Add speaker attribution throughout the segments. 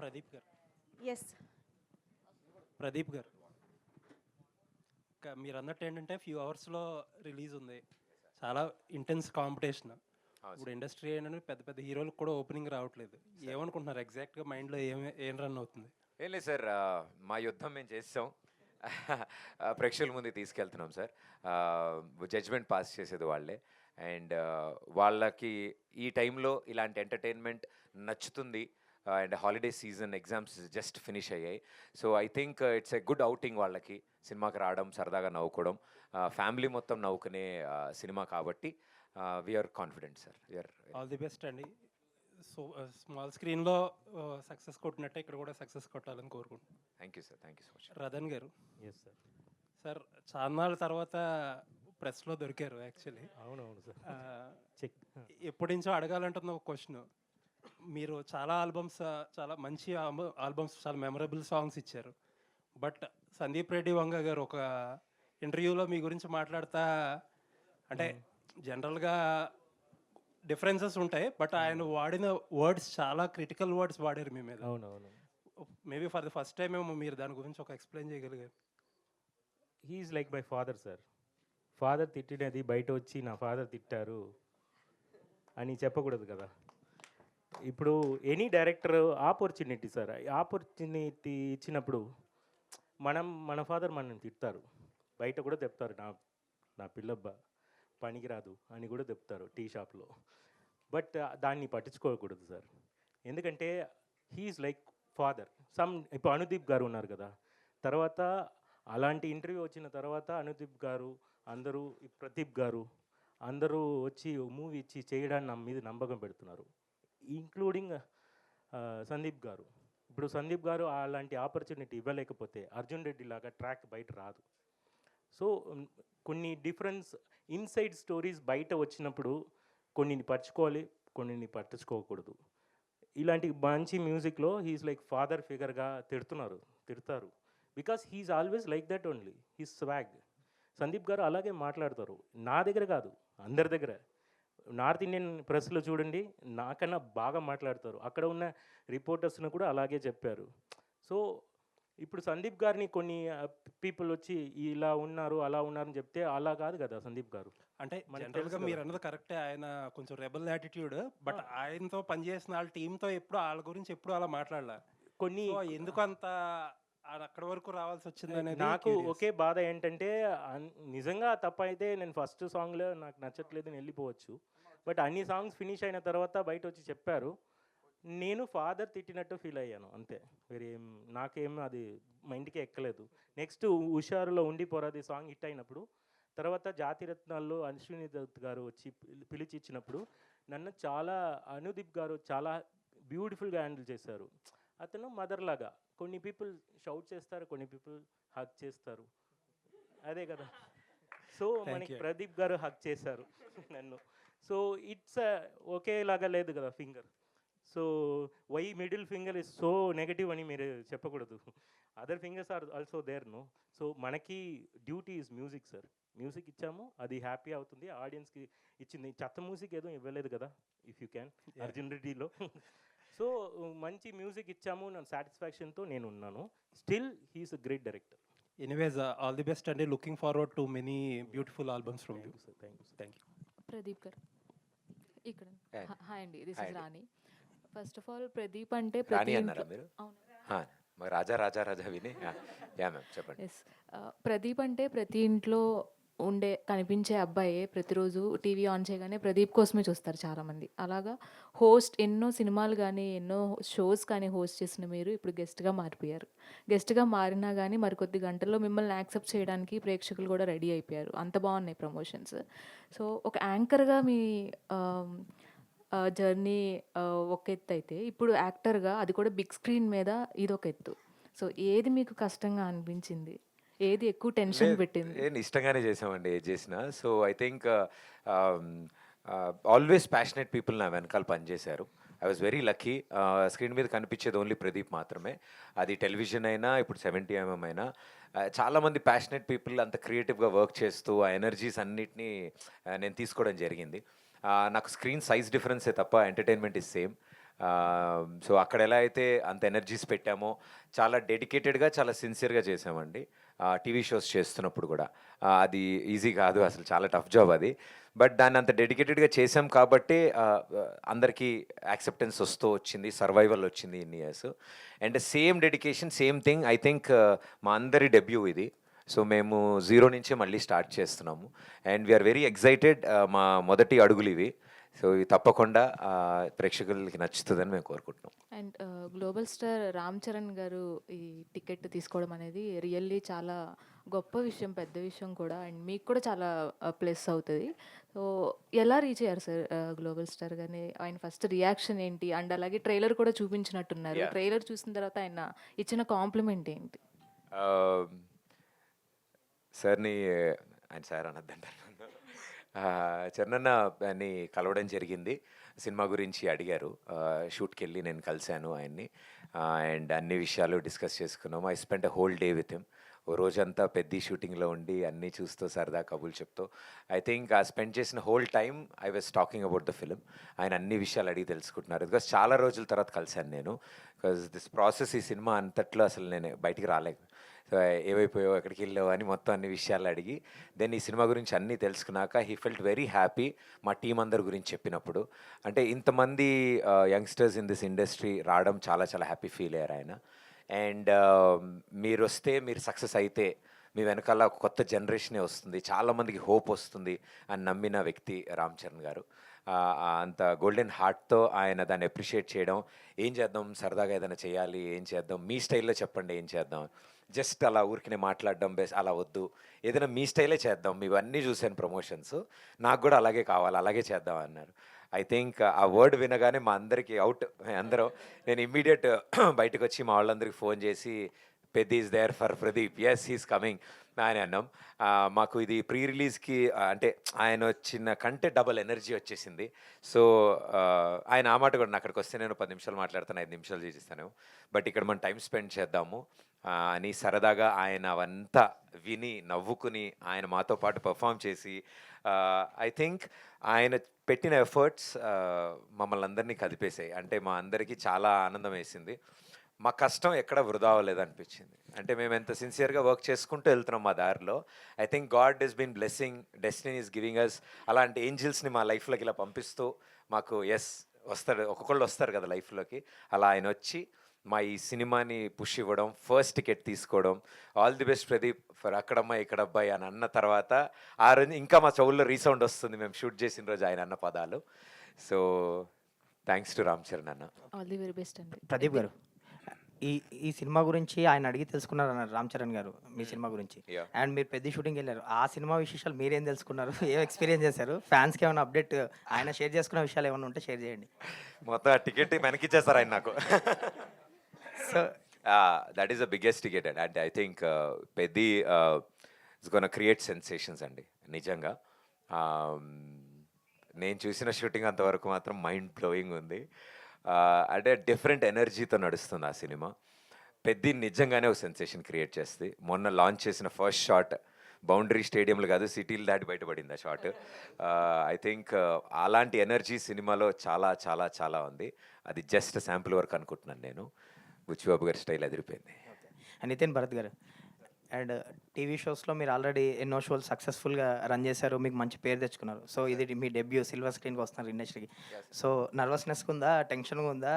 Speaker 1: ప్రదీప్ గారు.
Speaker 2: ఎస్.
Speaker 1: ప్రదీప్ గారు, మీరన్నట్టు ఏంటంటే ఫ్యూ అవర్స్లో రిలీజ్ ఉంది. చాలా ఇంటెన్స్ కాంపిటీషన్. ఇప్పుడు ఇండస్ట్రీ ఏంటంటే పెద్ద పెద్ద హీరోలకు కూడా ఓపెనింగ్ రావట్లేదు. ఏమనుకుంటున్నారు ఎగ్జాక్ట్గా మైండ్లో ఏం రన్ అవుతుంది?
Speaker 3: ఏం లేదు సార్, మా యుద్ధం మేము చేస్తాం. ప్రేక్షకుల ముందు తీసుకెళ్తున్నాం సార్. జడ్జ్మెంట్ పాస్ చేసేది వాళ్ళే. అండ్ వాళ్ళకి ఈ టైంలో ఇలాంటి ఎంటర్టైన్మెంట్ నచ్చుతుంది. And holiday season, exams just finish అయ్యాయి. So I think it's a good outing వాళ్ళకి. సినిమాకి రావడం, సరదాగా నవ్వుకోవడం, ఫ్యామిలీ మొత్తం నవ్వుకునే సినిమా కాబట్టి we're confident sir. We're
Speaker 1: all the best అండి. సో స్మాల్ స్క్రీన్లో సక్సెస్ కొట్టినట్టే ఇక్కడ కూడా సక్సెస్ కొట్టాలని కోరుకుంటున్నాను.
Speaker 3: Thank you sir, thank you so much.
Speaker 1: Ratan garu,
Speaker 4: yes sir.
Speaker 1: Sir చాన్నాళ్ళ తర్వాత ప్రెస్లో దొరికారు యాక్చువల్లీ.
Speaker 4: అవునవును సార్. చెక్.
Speaker 1: ఎప్పటి నుంచో అడగాలంటున్న ఒక క్వశ్చన్. మీరు చాలా ఆల్బమ్స్, చాలా మంచి ఆల్బమ్స్, చాలా మెమరబుల్ సాంగ్స్ ఇచ్చారు. బట్ సందీప్ రెడ్డి వంగ గారు ఒక ఇంటర్వ్యూలో మీ గురించి మాట్లాడతా, అంటే జనరల్గా డిఫరెన్సెస్ ఉంటాయి, బట్ ఆయన వాడిన వర్డ్స్ చాలా క్రిటికల్ వర్డ్స్ వాడారు మీ మీద.
Speaker 4: అవునవును.
Speaker 1: Maybe for the first time ఏమో మీరు దాని గురించి ఒక ఎక్స్ప్లెయిన్ చేయగలిగారు.
Speaker 4: He's like my father sir. Father తిట్టినది బయట వచ్చి నా ఫాదర్ తిట్టారు అని చెప్పకూడదు కదా. ఇప్పుడు any director opportunity sir, opportunity ఇచ్చినప్పుడు మన ఫాదర్ మనల్ని తిడతారు, బయట కూడా చెప్తారు, నా పిల్లబ్బ పనికిరాదు అని కూడా చెప్తారు టీ షాప్లో. బట్ దాన్ని పట్టించుకోకూడదు సార్, ఎందుకంటే హీఈస్ లైక్ ఫాదర్. ఇప్పుడు అనుదీప్ గారు ఉన్నారు కదా, తర్వాత అలాంటి ఇంటర్వ్యూ వచ్చిన తర్వాత అనుదీప్ గారు, అందరూ ప్రదీప్ గారు అందరూ వచ్చి మూవీ ఇచ్చి చేయడానికి నా మీద నమ్మకం పెడుతున్నారు, ఇంక్లూడింగ్ సందీప్ గారు. ఇప్పుడు సందీప్ గారు అలాంటి ఆపర్చునిటీ ఇవ్వలేకపోతే అర్జున్ రెడ్డి లాగా ట్రాక్ బయట రాదు. సో కొన్ని డిఫరెన్స్ ఇన్సైడ్ స్టోరీస్ బయట వచ్చినప్పుడు కొన్నిని పరచుకోవాలి, కొన్నిని పట్టించుకోకూడదు. ఇలాంటి మంచి మ్యూజిక్లో హీఈస్ లైక్ ఫాదర్ ఫిగర్గా తిడతారు because he is always like that only, he's swag. Sandeep garu అలాగే మాట్లాడతారు, నా దగ్గర కాదు అందరి దగ్గర. నార్త్ ఇండియన్ ప్రెస్లో చూడండి, నాకన్నా బాగా మాట్లాడతారు. అక్కడ ఉన్న రిపోర్టర్స్ను కూడా అలాగే చెప్పారు. సో ఇప్పుడు సందీప్ గారిని కొన్ని పీపుల్ వచ్చి ఇలా ఉన్నారు అలా ఉన్నారని చెప్తే అలా కాదు కదా సందీప్ గారు.
Speaker 1: అంటే జనరల్గా మీరు అన్నది కరెక్టే, ఆయన కొంచెం రెబల్ యాటిట్యూడ్, బట్ ఆయనతో పనిచేసిన వాళ్ళ టీంతో ఎప్పుడు వాళ్ళ గురించి ఎప్పుడు అలా మాట్లాడాల. కొన్ని ఎందుకు అంత అక్కడి వరకు రావాల్సి వచ్చింది అనేది
Speaker 4: నాకు ఒకే బాధ ఏంటంటే, నిజంగా తప్ప అయితే నేను ఫస్ట్ సాంగ్లో నాకు నచ్చట్లేదు నేను వెళ్ళిపోవచ్చు. బట్ అన్ని సాంగ్స్ ఫినిష్ అయిన తర్వాత బయట వచ్చి చెప్పారు, నేను ఫాదర్ తిట్టినట్టు ఫీల్ అయ్యాను అంతే. వేరేం నాకేం అది మైండ్కే ఎక్కలేదు. నెక్స్ట్ హుషారులో ఉండిపోరాది సాంగ్ హిట్ అయినప్పుడు, తర్వాత జాతిరత్నాల్లో అశ్విని దత్ గారు వచ్చి పిలిచి ఇచ్చినప్పుడు నన్ను అనుదీప్ గారు చాలా బ్యూటిఫుల్గా హ్యాండిల్ చేశారు. అతను మదర్ లాగా. కొన్ని పీపుల్ షౌట్ చేస్తారు, కొన్ని పీపుల్ హగ్ చేస్తారు, అదే కదా. సో మనకి ప్రదీప్ గారు హగ్ చేశారు నన్ను. సో ఇట్స్ ఒకేలాగా లేదు కదా finger. So why middle finger is so negative అని మీరు చెప్పకూడదు. Other fingers are also there no. సో మనకి duty is music sir. Music ఇచ్చాము, అది హ్యాపీ అవుతుంది, ఆడియన్స్కి ఇచ్చింది. చెత్త మ్యూజిక్ ఏదో ఇవ్వలేదు కదా, ఇఫ్ యూ క్యాన్ అర్జున్ రెడ్డిలో. సో మంచి మ్యూజిక్ ఇచ్చాము, నేను సాటిస్ఫాక్షన్తో నేను ఉన్నాను. Still he's a great director.
Speaker 1: Anyways all the best అండి. Looking forward to many beautiful albums from you sir. Thank you.
Speaker 5: Pradeep garu ఇక్కడ. హాయ్ అండి, this is Rani. First of all Pradeep అంటే
Speaker 3: రాణి అన్నారా మీరు? రాజా రాజా రాజా విని చెప్పండి.
Speaker 5: ఎస్, ప్రదీప్ అంటే ప్రతి ఇంట్లో కనిపించే అబ్బాయే. ప్రతిరోజు టీవీ ఆన్ చేయగానే ప్రదీప్ కోసమే చూస్తారు చాలామంది. అలాగా హోస్ట్ ఎన్నో సినిమాలు కానీ ఎన్నో షోస్ కానీ హోస్ట్ చేసిన మీరు ఇప్పుడు గెస్ట్గా మారిపోయారు. గెస్ట్గా మారినా కానీ మరికొద్ది గంటల్లో మిమ్మల్ని యాక్సెప్ట్ చేయడానికి ప్రేక్షకులు కూడా రెడీ అయిపోయారు. అంత బాగున్నాయి ప్రమోషన్స్. సో ఒక యాంకర్గా మీ జర్నీ ఒక ఎత్తు అయితే, ఇప్పుడు యాక్టర్గా అది కూడా బిగ్ స్క్రీన్ మీద ఇదొక ఎత్తు. సో ఏది మీకు కష్టంగా అనిపించింది, ఏది ఎక్కువ టెన్షన్ పెట్టింది?
Speaker 3: ఇష్టంగానే చేసామండి ఏది చేసినా. So I think always passionate people నా వెనకాల పనిచేశారు. I was very lucky. Screen మీద కనిపించేది ఓన్లీ ప్రదీప్ మాత్రమే. అది టెలివిజన్ అయినా, ఇప్పుడు 70mm అయినా, చాలామంది ప్యాషనెట్ పీపుల్ అంత క్రియేటివ్గా వర్క్ చేస్తూ ఆ ఎనర్జీస్ అన్నిటినీ నేను తీసుకోవడం జరిగింది. నాకు స్క్రీన్ సైజ్ డిఫరెన్సే తప్ప ఎంటర్టైన్మెంట్ ఇస్ సేమ్. సో అక్కడ ఎలా అయితే అంత ఎనర్జీస్ పెట్టామో చాలా డెడికేటెడ్గా చాలా సిన్సియర్గా చేసామండి. టీవీ షోస్ చేస్తున్నప్పుడు కూడా అది ఈజీ కాదు, అసలు చాలా టఫ్ జాబ్ అది. బట్ దాన్ని అంత డెడికేటెడ్గా చేసాం కాబట్టి అందరికీ యాక్సెప్టెన్స్ వస్తూ వచ్చింది, సర్వైవల్ వచ్చింది ఇన్ని years. And same dedication same thing I think మా అందరి డెబ్యూ ఇది. సో మేము జీరో నుంచే మళ్ళీ స్టార్ట్ చేస్తున్నాము అండ్ వీఆర్ వెరీ ఎక్సైటెడ్. మా మొదటి అడుగులు ఇవి. సో ఇది తప్పకుండా ప్రేక్షకులకి నచ్చుతుందని మేము కోరుకుంటున్నాం.
Speaker 5: And global star Ram Charan గారు ఈ టికెట్ తీసుకోవడం అనేది రియల్లీ చాలా గొప్ప విషయం, పెద్ద విషయం కూడా. అండ్ మీకు కూడా చాలా ప్లస్ అవుతుంది. సో ఎలా రీచ్ అయ్యారు సార్ గ్లోబల్ స్టార్ గారిని? ఆయన ఫస్ట్ రియాక్షన్ ఏంటి? అండ్ అలాగే ట్రైలర్ కూడా చూపించినట్టున్నారు.
Speaker 3: Yeah.
Speaker 5: ట్రైలర్ చూసిన తర్వాత ఆయన ఇచ్చిన కాంప్లిమెంట్ ఏంటి?
Speaker 3: సార్ని ఆయన సార్ అనద్దంటారు. చరణ్ని కలవడం జరిగింది, సినిమా గురించి అడిగారు. షూట్కి వెళ్ళి నేను కలిశాను ఆయన్ని అండ్ అన్ని విషయాలు డిస్కస్ చేసుకున్నాము. I spend a whole day with him. ఓ రోజంతా పెద్ద షూటింగ్లో ఉండి అన్నీ చూస్తూ సరదా కబుర్లు చెప్తూ ఐ థింక్ ఆ స్పెండ్ చేసిన whole time I was talking about the film. ఆయన అన్ని విషయాలు అడిగి తెలుసుకుంటున్నారు. బికాస్ చాలా రోజుల తర్వాత కలిశాను నేను. బికాస్ దిస్ ప్రాసెస్ ఈ సినిమా అంతట్లో అసలు నేను బయటికి రాలేదు. సో ఏమైపోయావు, ఎక్కడికి వెళ్ళావు అని మొత్తం అన్ని విషయాలు అడిగి దెన్ ఈ సినిమా గురించి అన్నీ తెలుసుకున్నాక హీ ఫెల్ట్ వెరీ హ్యాపీ మా టీం అందరి గురించి చెప్పినప్పుడు. అంటే ఇంతమంది యంగ్స్టర్స్ ఇన్ దిస్ ఇండస్ట్రీ రావడం చాలా చాలా హ్యాపీ ఫీల్ అయ్యారు ఆయన. అండ్ మీరు వస్తే, మీరు సక్సెస్ అయితే మీ వెనకాల ఒక కొత్త జనరేషనే వస్తుంది, చాలామందికి హోప్ వస్తుంది అని నమ్మిన వ్యక్తి రామ్ చరణ్ గారు. అంత గోల్డెన్ హార్ట్తో ఆయన దాన్ని అప్రిషియేట్ చేయడం, ఏం చేద్దాం సరదాగా ఏదైనా చేయాలి, ఏం చేద్దాం మీ స్టైల్లో చెప్పండి ఏం చేద్దాం, జస్ట్ అలా ఊరికినే మాట్లాడడం బెస్ట్, అలా వద్దు, ఏదైనా మీ స్టైలే చేద్దాం, ఇవన్నీ చూశాను ప్రమోషన్స్, నాకు కూడా అలాగే కావాలి, అలాగే చేద్దాం అన్నారు. ఐ థింక్ ఆ వర్డ్ వినగానే మా అందరికీ అవుట్ అందరం. నేను ఇమ్మీడియట్ బయటకు వచ్చి మా వాళ్ళందరికీ ఫోన్ చేసి పెద్ద is there for Pradeep, yes he's coming అని అన్నాం. మాకు ఇది ప్రీ రిలీజ్కి అంటే ఆయన వచ్చిన కంటే డబల్ ఎనర్జీ వచ్చేసింది. సో ఆయన ఆ మాట కూడా, అక్కడికి వస్తే నేను 10 నిమిషాలు మాట్లాడతాను, 5 నిమిషాలు చేసిస్తాను, బట్ ఇక్కడ మనం టైం స్పెండ్ చేద్దాము అని సరదాగా ఆయన అవంతా విని నవ్వుకుని ఆయన మాతో పాటు పర్ఫామ్ చేసి ఐ థింక్ ఆయన పెట్టిన ఎఫర్ట్స్ మమ్మల్ని అందరినీ కదిపేసాయి. అంటే మా అందరికీ చాలా ఆనందం వేసింది. మా కష్టం ఎక్కడ వృధా అవ్వలేదు అనిపించింది. అంటే మేము ఎంత సిన్సియర్గా వర్క్ చేసుకుంటూ వెళ్తున్నాం మా దారిలో. I think God is been blessing, destiny is giving us అలాంటి ఏంజిల్స్ని మా లైఫ్లోకి ఇలా పంపిస్తూ మాకు ఎస్ వస్తారు, ఒక్కొక్కళ్ళు వస్తారు కదా లైఫ్లోకి, అలా ఆయన వచ్చి మా ఈ సినిమాని పుష్ ఇవ్వడం, ఫస్ట్ టికెట్ తీసుకోవడం, all the best Pradeep for అక్కడమ్మా ఇక్కడబ్బాయి అని అన్న తర్వాత ఆ రోజు ఇంకా మా చెవుల్లో రీసౌండ్ వస్తుంది మేము షూట్ చేసిన రోజు ఆయన అన్న పదాలు. So thanks to Ram Charan అన్న.
Speaker 5: ఆల్ ది వెరీ బెస్ట్ అండి.
Speaker 2: ప్రదీప్ గారు, ఈ ఈ సినిమా గురించి ఆయన అడిగి తెలుసుకున్నారు అన్నారు రామ్ చరణ్ గారు మీ సినిమా గురించి.
Speaker 3: Yeah.
Speaker 2: అండ్ మీరు పెద్ద షూటింగ్కి వెళ్ళారు, ఆ సినిమా విశేషాలు మీరేం తెలుసుకున్నారు, ఏం ఎక్స్పీరియన్స్ చేశారు, ఫ్యాన్స్కి ఏమైనా అప్డేట్ ఆయన షేర్ చేసుకున్న విషయాలు ఏమైనా ఉంటే షేర్ చేయండి.
Speaker 3: మొత్తం ఆ టికెట్ వెనకిచ్చేస్తారు ఆయన నాకు.
Speaker 2: So
Speaker 3: that is the biggest ticket అండి. అంటే ఐ థింక్ పెద్ద ఇట్స్ గోన్ క్రియేట్ సెన్సేషన్స్ అండి నిజంగా. నేను చూసిన షూటింగ్ అంతవరకు మాత్రం మైండ్ బ్లోయింగ్ ఉంది. అంటే డిఫరెంట్ ఎనర్జీతో నడుస్తుంది ఆ సినిమా. పెద్ద నిజంగానే ఒక సెన్సేషన్ క్రియేట్ చేస్తుంది. మొన్న లాంచ్ చేసిన ఫస్ట్ షాట్ బౌండరీ స్టేడియంలు కాదు, సిటీలు దాటి బయటపడింది ఆ షాట్. ఐ థింక్ అలాంటి ఎనర్జీ సినిమాలో చాలా చాలా చాలా ఉంది. అది జస్ట్ శాంపుల్ వర్క్ అనుకుంటున్నాను నేను. బుచ్చిబాబు గారి స్టైల్ అదిరిపోయింది.
Speaker 2: నితిన్ భరత్ గారు, అండ్ టీవీ షోస్లో మీరు ఆల్రెడీ ఎన్నో షోలు సక్సెస్ఫుల్గా రన్ చేశారు, మీకు మంచి పేరు తెచ్చుకున్నారు. సో ఇది మీ డెబ్యూ, సిల్వర్ స్క్రీన్కి వస్తున్నారు ఇండస్ట్రీకి. సో నర్వస్నెస్గా ఉందా, టెన్షన్గా ఉందా,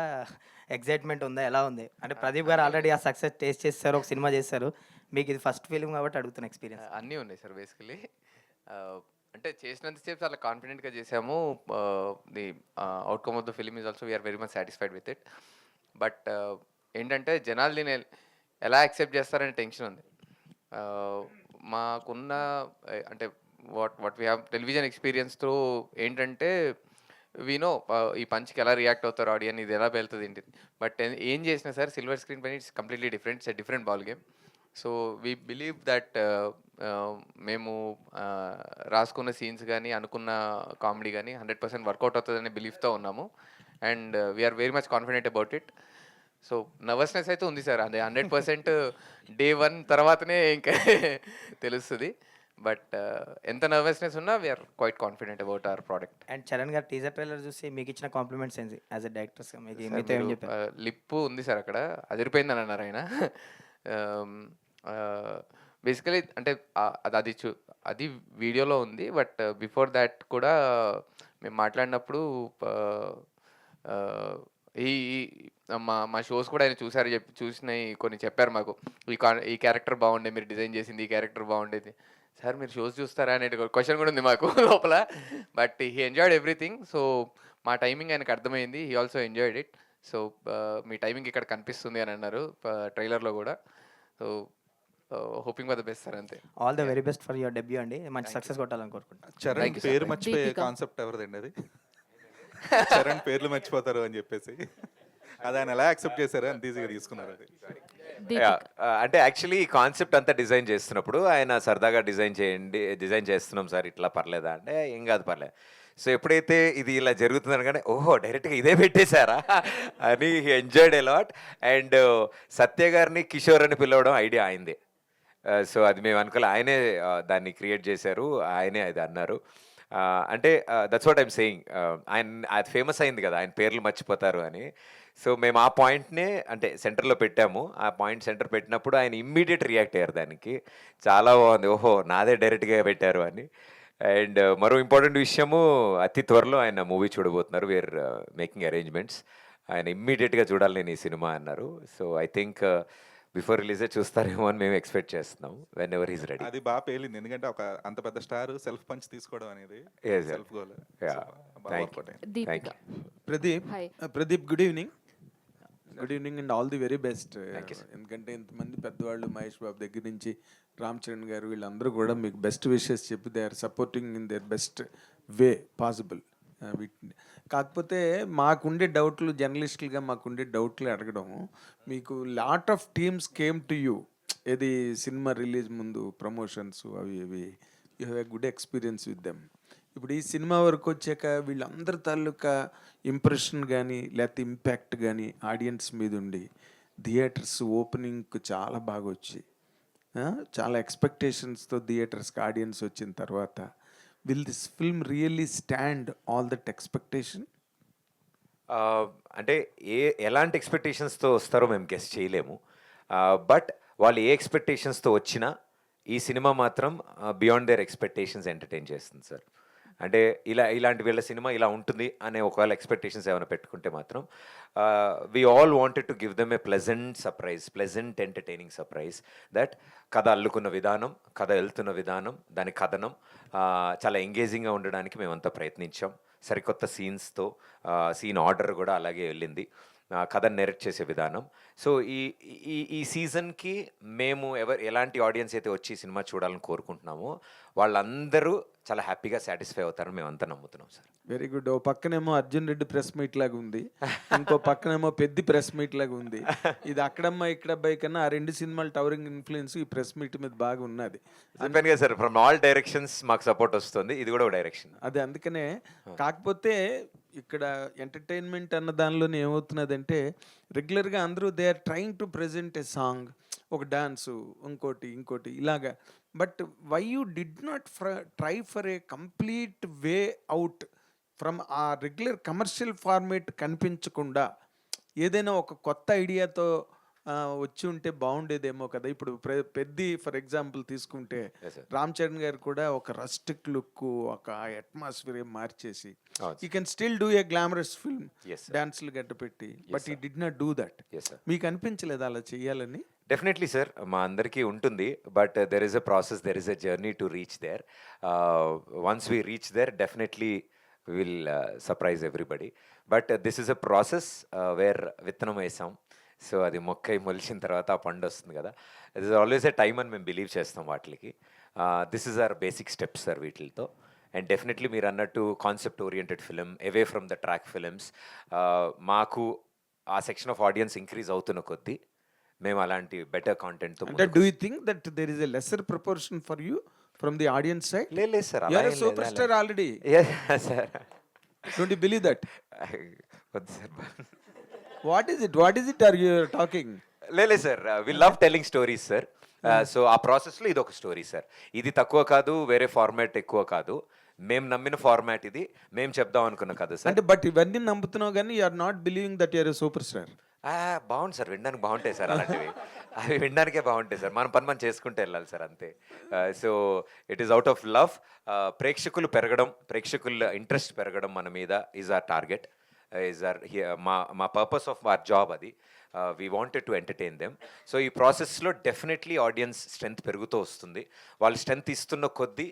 Speaker 2: ఎగ్జైట్మెంట్ ఉందా, ఎలా ఉంది? అంటే ప్రదీప్ గారు ఆల్రెడీ ఆ సక్సెస్ టేస్ట్ చేస్తారు, ఒక సినిమా చేశారు, మీకు ఇది ఫస్ట్ ఫిలిం కాబట్టి అడుగుతున్న ఎక్స్పీరియన్స్.
Speaker 6: అన్నీ ఉన్నాయి సార్ బేసికలీ. అంటే చేసినంతసేపు చాలా కాన్ఫిడెంట్గా చేసాము. The outcome of the film is also we are very much satisfied with it. But ఏంటంటే జనాలు దీన్ని ఎలా యాక్సెప్ట్ చేస్తారనే టెన్షన్ ఉంది. మాకున్న అంటే what we have television experience through ఏంటంటే వీనో ఈ పంచ్కి ఎలా రియాక్ట్ అవుతారు ఆడియన్స్, ఇది ఎలా వెళ్తుంది ఏంటి. బట్ ఏం చేసినా సార్ సిల్వర్ స్క్రీన్ పైన it's completely different, it's different ball game. So we believe that మేము రాసుకున్న సీన్స్ కానీ అనుకున్న కామెడీ కానీ 100% వర్కౌట్ అవుతుందనే బిలీఫ్తో ఉన్నాము. And we are very much confident about it. So nervousness అయితే ఉంది సార్, అదే 100% డే 1 తర్వాతనే ఇంకా తెలుస్తుంది. బట్ ఎంత నర్వస్నెస్ ఉన్నా we are quite confident about our product.
Speaker 2: And Charan garu teaser trailer చూసి మీకు ఇచ్చిన కాంప్లిమెంట్స్ ఏంటి యాజ్ ఎ డైరెక్టర్స్గా మీకు మీతో ఏం చెప్పారు?
Speaker 6: లిప్పు ఉంది సార్ అక్కడ, అదిరిపోయిందని అన్నారు ఆయన. బేసికలీ అంటే అది వీడియోలో ఉంది, బట్ బిఫోర్ దాట్ కూడా మేము మాట్లాడినప్పుడు ఈ మా షోస్ కూడా ఆయన చూసినవి కొన్ని చెప్పారు మాకు. ఈ క్యారెక్టర్ బాగుండే, మీరు డిజైన్ చేసింది ఈ క్యారెక్టర్ బాగుండేది. సార్ మీరు షోస్ చూస్తారా అనే క్వశ్చన్ కూడా ఉంది మాకు లోపల. But he enjoyed everything. So మా టైమింగ్ ఆయనకు అర్థమైంది. He also enjoyed it. So మీ టైమింగ్ ఇక్కడ కనిపిస్తుంది అని అన్నారు ట్రైలర్లో కూడా. So hoping for the best sir, అంతే.
Speaker 2: All the very best for your debut అండి, మంచి సక్సెస్ కొట్టాలని కోరుకుంటున్నాను.
Speaker 7: Charan
Speaker 6: Thank you, sir.
Speaker 7: పేరు మర్చిపోయే
Speaker 5: దీపిక.
Speaker 7: కాన్సెప్ట్ ఎవరిదండి అది? చరణ్ పేర్లు మర్చిపోతారు అని చెప్పేసి అది ఆయన ఎలా యాక్సెప్ట్ చేశారు, అంత ఈజీగా తీసుకున్నారు అది?
Speaker 5: దీపిక.
Speaker 3: అంటే యాక్చువల్లీ ఈ కాన్సెప్ట్ అంతా డిజైన్ చేస్తున్నప్పుడు ఆయన సరదాగా డిజైన్ చేస్తున్నాం సార్, ఇట్లా పర్లేదా అంటే ఏం కాదు పర్లేదు. సో ఎప్పుడైతే ఇది ఇలా జరుగుతుందని కానీ ఓహో డైరెక్ట్గా ఇదే పెట్టేశారా అని ఎంజాయ్డ్ అలాట్. అండ్ సత్య గారిని కిషోర్ అని పిలవడం ఐడియా అయింది. సో అది మేము అనుకోలే, ఆయనే దాన్ని క్రియేట్ చేశారు, ఆయనే అది అన్నారు. అంటే దట్స్ వాట్ ఐమ్ సేయింగ్. ఆయన అది ఫేమస్ అయింది కదా, ఆయన పేర్లు మర్చిపోతారు అని. సో మేము ఆ పాయింట్నే అంటే సెంటర్లో పెట్టాము. ఆ పాయింట్ సెంటర్ పెట్టినప్పుడు ఆయన ఇమ్మీడియట్ రియాక్ట్ అయ్యారు దానికి. చాలా బాగుంది, ఓహో నాదే డైరెక్ట్గా పెట్టారు అని. అండ్ మరో ఇంపార్టెంట్ విషయము, అతి త్వరలో ఆయన మూవీ చూడబోతున్నారు. We are making arrangements. ఆయన ఇమ్మీడియట్గా చూడాలి నేను ఈ సినిమా అన్నారు. సో ఐ థింక్ బిఫోర్ రిలీజే చూస్తారేమో అని మేము ఎక్స్పెక్ట్ చేస్తున్నాం, వెన్ ఎవర్ ఈజ్ రెడీ.
Speaker 7: అది బాగా పేలింది, ఎందుకంటే ఒక అంత పెద్ద స్టార్ సెల్ఫ్ పంచ్ తీసుకోవడం అనేది
Speaker 3: Yes, sir.
Speaker 7: Self goal.
Speaker 3: Thank you.
Speaker 5: Deepika.
Speaker 8: Pradeep,
Speaker 5: Hi.
Speaker 8: Pradeep good evening. Good evening and all the very best.
Speaker 3: Thank you, sir.
Speaker 8: ఎందుకంటే ఇంతమంది పెద్దవాళ్ళు, మహేష్ బాబు దగ్గర నుంచి రామ్ చరణ్ గారు, వీళ్ళందరూ కూడా మీకు బెస్ట్ విషెస్ చెప్పి they are supporting in their best way possible. కాకపోతే మాకుండే డౌట్లు, జర్నలిస్టులుగా మాకుండే డౌట్లు అడగడం, మీకు lot of teams came to you, ఏది సినిమా రిలీజ్ ముందు ప్రమోషన్స్ అవి ఇవి, you have a good experience with them. ఇప్పుడు ఈ సినిమా వరకు వచ్చాక వీళ్ళందరి తాలూకా ఇంప్రెషన్ కానీ లేకపోతే ఇంపాక్ట్ కానీ ఆడియన్స్ మీద ఉండి థియేటర్స్ ఓపెనింగ్కి చాలా బాగా వచ్చి చాలా ఎక్స్పెక్టేషన్స్తో థియేటర్స్కి ఆడియన్స్ వచ్చిన తర్వాత will this film really stand all that expectation?
Speaker 3: అంటే ఎలాంటి ఎక్స్పెక్టేషన్స్తో వస్తారో మేము గెస్ట్ చేయలేము. బట్ వాళ్ళు ఏ ఎక్స్పెక్టేషన్స్తో వచ్చినా ఈ సినిమా మాత్రం బియాండ్ దేర్ ఎక్స్పెక్టేషన్స్ ఎంటర్టైన్ చేస్తుంది సార్. అంటే ఇలాంటి వీళ్ళ సినిమా ఇలా ఉంటుంది అనే ఒకవేళ ఎక్స్పెక్టేషన్స్ ఏమైనా పెట్టుకుంటే మాత్రం we all wanted to give them a pleasant entertaining surprise. That కథ అల్లుకున్న విధానం, కథ వెళ్తున్న విధానం, దాని కథనం చాలా ఎంగేజింగ్గా ఉండడానికి మేమంతా ప్రయత్నించాం. సరికొత్త సీన్స్తో, సీన్ ఆర్డర్ కూడా అలాగే వెళ్ళింది, కథను నెరెక్ట్ చేసే విధానం. సో ఈ సీజన్కి మేము ఎలాంటి ఆడియన్స్ అయితే వచ్చి సినిమా చూడాలని కోరుకుంటున్నామో వాళ్ళందరూ చాలా హ్యాపీగా సాటిస్ఫై అవుతారని మేమంతా నమ్ముతున్నాం సార్.
Speaker 8: Very good. ఓ పక్కనేమో అర్జున్ రెడ్డి ప్రెస్ మీట్ లాగా ఉంది, ఇంకో పక్కనేమో పెద్ద ప్రెస్ మీట్ లాగా ఉంది. ఇది అక్కడమ్మా ఇక్కడ అబ్బాయి కన్నా ఆ రెండు సినిమాలు టవరింగ్ ఇన్ఫ్లుయెన్స్ ఈ ప్రెస్ మీట్ మీద బాగా ఉన్నది.
Speaker 3: చెప్పాను కదా సార్, ఫ్రమ్ ఆల్ డైరెక్షన్స్ మాకు సపోర్ట్ వస్తుంది, ఇది కూడా ఒక డైరెక్షన్.
Speaker 8: అదే అందుకనే. కాకపోతే ఇక్కడ ఎంటర్టైన్మెంట్ అన్న దానిలోనే ఏమవుతున్నదంటే రెగ్యులర్గా అందరూ they are trying to present a song, ఒక డాన్సు, ఇంకోటి ఇలాగా. But why you did not try for a complete way out from ఆ రెగ్యులర్ కమర్షియల్ ఫార్మేట్ కనిపించకుండా ఏదైనా ఒక కొత్త ఐడియాతో వచ్చి ఉంటే బాగుండేదేమో కదా. ఇప్పుడు పెద్ద ఫర్ ఎగ్జాంపుల్ తీసుకుంటే
Speaker 3: Yes, sir.
Speaker 8: రామ్ చరణ్ గారు కూడా ఒక రస్టిక్ లుక్, ఒక అట్మాస్ఫియర్ మార్చేసి
Speaker 3: అవును
Speaker 8: you can still do a glamorous film,
Speaker 3: Yes, sir.
Speaker 8: డాన్స్లు గట్ట పెట్టి, బట్ ఈ did not do that.
Speaker 3: Yes, sir.
Speaker 8: మీకు అనిపించలేదు అలా చెయ్యాలని?
Speaker 3: డెఫినెట్లీ సార్, మా అందరికీ ఉంటుంది. But there is a process, there is a journey to reach there. Once we reach there definitely will surprise everybody. But this is a process where విత్తనం వేసాం. So అది మొక్కై మొలిచిన తర్వాత ఆ పండు వస్తుంది కదా. It is always a time అని మేము బిలీవ్ చేస్తాం వాటికి. This is our basic steps sir వీటితో. అండ్ డెఫినెట్లీ మీరు అన్నట్టు concept oriented film, away from the track films, మాకు ఆ సెక్షన్ ఆఫ్ ఆడియన్స్ ఇంక్రీజ్ అవుతున్న కొద్దీ మేము అలాంటి బెటర్ కాంటెంట్తో
Speaker 8: అంటే do you think that there is a lesser proportion for you from the audience side?
Speaker 3: లేదు sir,
Speaker 8: you are a super star already.
Speaker 3: Sir
Speaker 8: don't you believe that?
Speaker 3: వద్దు sir.
Speaker 8: What is it are you talking?
Speaker 3: లేదు sir, we love telling stories sir. So ఆ ప్రాసెస్లో ఇది ఒక story sir. ఇది తక్కువ కాదు, వేరే ఫార్మాట్ ఎక్కువ కాదు. మేము నమ్మిన ఫార్మాట్ ఇది, మేము చెప్దాం అనుకున్న కథ సార్.
Speaker 8: అంటే బట్ ఇవన్నీ నమ్ముతున్నావు కానీ you are not believing that you're a super star.
Speaker 3: బాగుంది సార్, వినడానికి బాగుంటాయి సార్ అలాంటివి. అవి వినడానికే బాగుంటాయి సార్, మన పని మనం చేసుకుంటూ వెళ్ళాలి సార్ అంతే. So it is out of love. ప్రేక్షకులు పెరగడం, ప్రేక్షకుల ఇంట్రెస్ట్ పెరగడం మన మీద is our target, is our మా పర్పస్ ఆఫ్ అవర్ జాబ్ అది. We wanted to entertain them. So ఈ ప్రాసెస్లో డెఫినెట్లీ ఆడియన్స్ స్ట్రెంత్ పెరుగుతూ వస్తుంది. వాళ్ళు స్ట్రెంత్ ఇస్తున్న కొద్దీ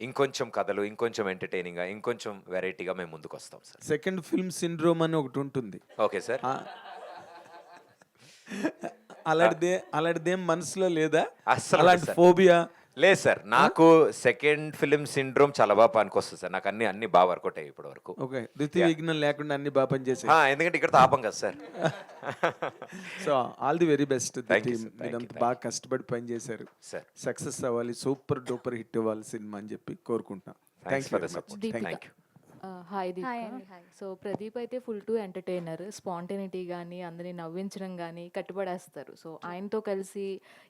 Speaker 3: ఇంకొంచెం కథలు, ఇంకొంచెం ఎంటర్టైనింగ్గా, ఇంకొంచెం వెరైటీగా మేము ముందుకు వస్తాం సార్.
Speaker 8: సెకండ్ ఫిల్మ్ సిండ్రోమ్ అని ఒకటి ఉంటుంది.
Speaker 3: Okay sir.
Speaker 8: అలాంటిదేం మనసులో లేదా?
Speaker 3: అస్సలు
Speaker 8: అలాంటి
Speaker 3: సార్.
Speaker 8: ఫోబియా
Speaker 3: లేదు సార్, నాకు సెకండ్ ఫిలిం సిండ్రోమ్ చాలా బాగా పనికొస్తుంది సార్. నాకు అన్ని బాగా వర్కౌట్ అయ్యాయి ఇప్పటి వరకు.
Speaker 8: ఓకే, ద్వితీయ విఘ్నం లేకుండా అన్ని బాగా పనిచేసాయి.
Speaker 3: ఎందుకంటే ఇక్కడ తాపం కదా sir.
Speaker 8: So all the very best.
Speaker 3: Thank you, sir. Thank you,
Speaker 8: మీరంతా బాగా కష్టపడి పనిచేశారు.
Speaker 3: సార్
Speaker 8: సక్సెస్ అవ్వాలి, సూపర్ డూపర్ హిట్ అవ్వాలి సినిమా అని చెప్పి కోరుకుంటున్నాం.
Speaker 3: Thanks for the support.
Speaker 5: Deepika.
Speaker 3: Thank you.
Speaker 5: Hi
Speaker 9: అండి, హాయ్.
Speaker 5: దీపిక. సో ప్రదీప్ అయితే ఫుల్ టు ఎంటర్టైనర్, స్పాంటేనిటీ కానీ అందరిని నవ్వించడం కానీ కట్టుబడేస్తారు. సో ఆయనతో కలిసి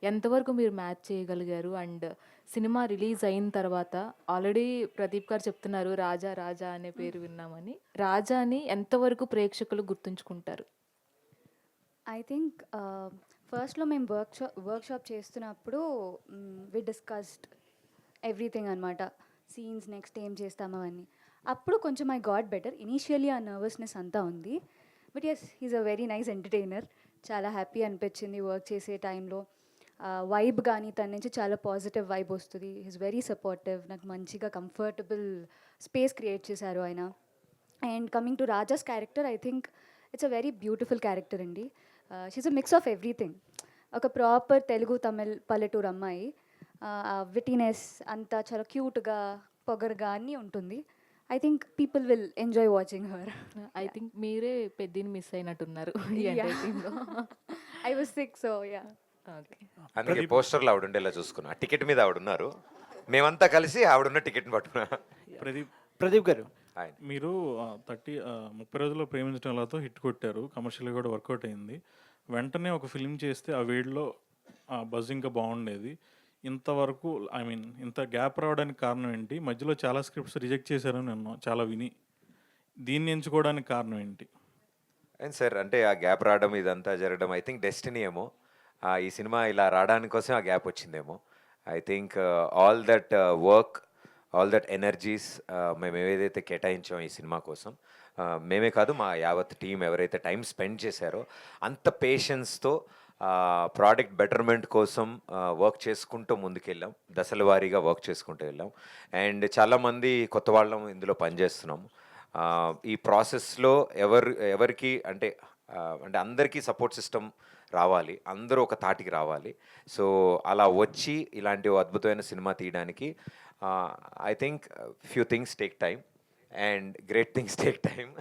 Speaker 5: ఎంతవరకు మీరు మ్యాచ్ చేయగలిగారు? అండ్ సినిమా రిలీజ్ అయిన తర్వాత ఆల్రెడీ ప్రదీప్ గారు చెప్తున్నారు రాజా రాజా అనే పేరు విన్నామని. రాజాని ఎంతవరకు ప్రేక్షకులు గుర్తుంచుకుంటారు?
Speaker 9: ఐ థింక్ ఫస్ట్లో మేము వర్క్షాప్ చేస్తున్నప్పుడు వి డిస్కస్డ్ ఎవ్రీథింగ్ అనమాట. సీన్స్ నెక్స్ట్ ఏం చేస్తామో అవన్నీ. అప్పుడు కొంచెం ఐ గాట్ బెటర్. ఇనీషియల్లీ ఆ నర్వస్నెస్ అంతా ఉంది, but yes he's a very nice entertainer. చాలా హ్యాపీ అనిపించింది వర్క్ చేసే టైంలో. వైబ్ కానీ తన నుంచి చాలా పాజిటివ్ వైబ్ వస్తుంది. He's very supportive. నాకు మంచిగా కంఫర్టబుల్ స్పేస్ క్రియేట్ చేశారు ఆయన. And coming to Raja's character, I think it's a very beautiful character అండి. She's a mix of everything. ఒక ప్రాపర్ తెలుగు తమిళ్ పల్లెటూరు అమ్మాయి. విటీనెస్ అంతా చాలా క్యూట్గా పొగరుగా అన్నీ ఉంటుంది. I think people will enjoy watching her.
Speaker 5: I think మీరే పెద్దని మిస్ అయినట్టున్నారు ఈ
Speaker 9: Yeah.
Speaker 5: ఎంటర్టైన్లో.
Speaker 9: I was sick, so yeah.
Speaker 5: Okay.
Speaker 3: అందుకే పోస్టర్లో ఆవిడ ఉండేలా చూసుకున్నా. టికెట్ మీద ఆవిడ ఉన్నారు, మేమంతా కలిసి ఆవిడున్న టికెట్ని పట్టుకున్నా.
Speaker 2: ప్రదీప్ గారు,
Speaker 3: ఆయన
Speaker 10: మీరు 30 రోజుల్లో ప్రేమించడంతో హిట్ కొట్టారు, కమర్షియల్గా కూడా వర్కౌట్ అయింది. వెంటనే ఒక ఫిల్మ్ చేస్తే ఆ వేడిలో బజ్ ఇంకా బాగుండేది. ఇంతవరకు ఐ మీన్ ఇంత గ్యాప్ రావడానికి కారణం ఏంటి? మధ్యలో చాలా స్క్రిప్ట్స్ రిజెక్ట్ చేశారని నేను చాలా విని, దీన్ని ఎంచుకోవడానికి కారణం ఏంటి?
Speaker 3: అండ్ సార్, అంటే ఆ గ్యాప్ రావడం ఇదంతా జరగడం ఐ థింక్ డెస్టినీ ఏమో. ఈ సినిమా ఇలా రావడానికి కోసం ఆ గ్యాప్ వచ్చిందేమో. I think all that work, all that energies మేము ఏదైతే కేటాయించామో ఈ సినిమా కోసం, మేమే కాదు మా యావత్ టీం ఎవరైతే టైం స్పెండ్ చేశారో అంత పేషెన్స్తో ప్రోడక్ట్ బెటర్మెంట్ కోసం వర్క్ చేసుకుంటూ ముందుకెళ్ళాం. దశల వారీగా వర్క్ చేసుకుంటూ వెళ్ళాం. అండ్ చాలామంది కొత్త వాళ్ళం ఇందులో పనిచేస్తున్నాం. ఈ ప్రాసెస్లో ఎవరికి అంటే అందరికీ సపోర్ట్ సిస్టమ్ రావాలి, అందరూ ఒక తాటికి రావాలి. సో అలా వచ్చి ఇలాంటి అద్భుతమైన సినిమా తీయడానికి I think few things take time and great things take time.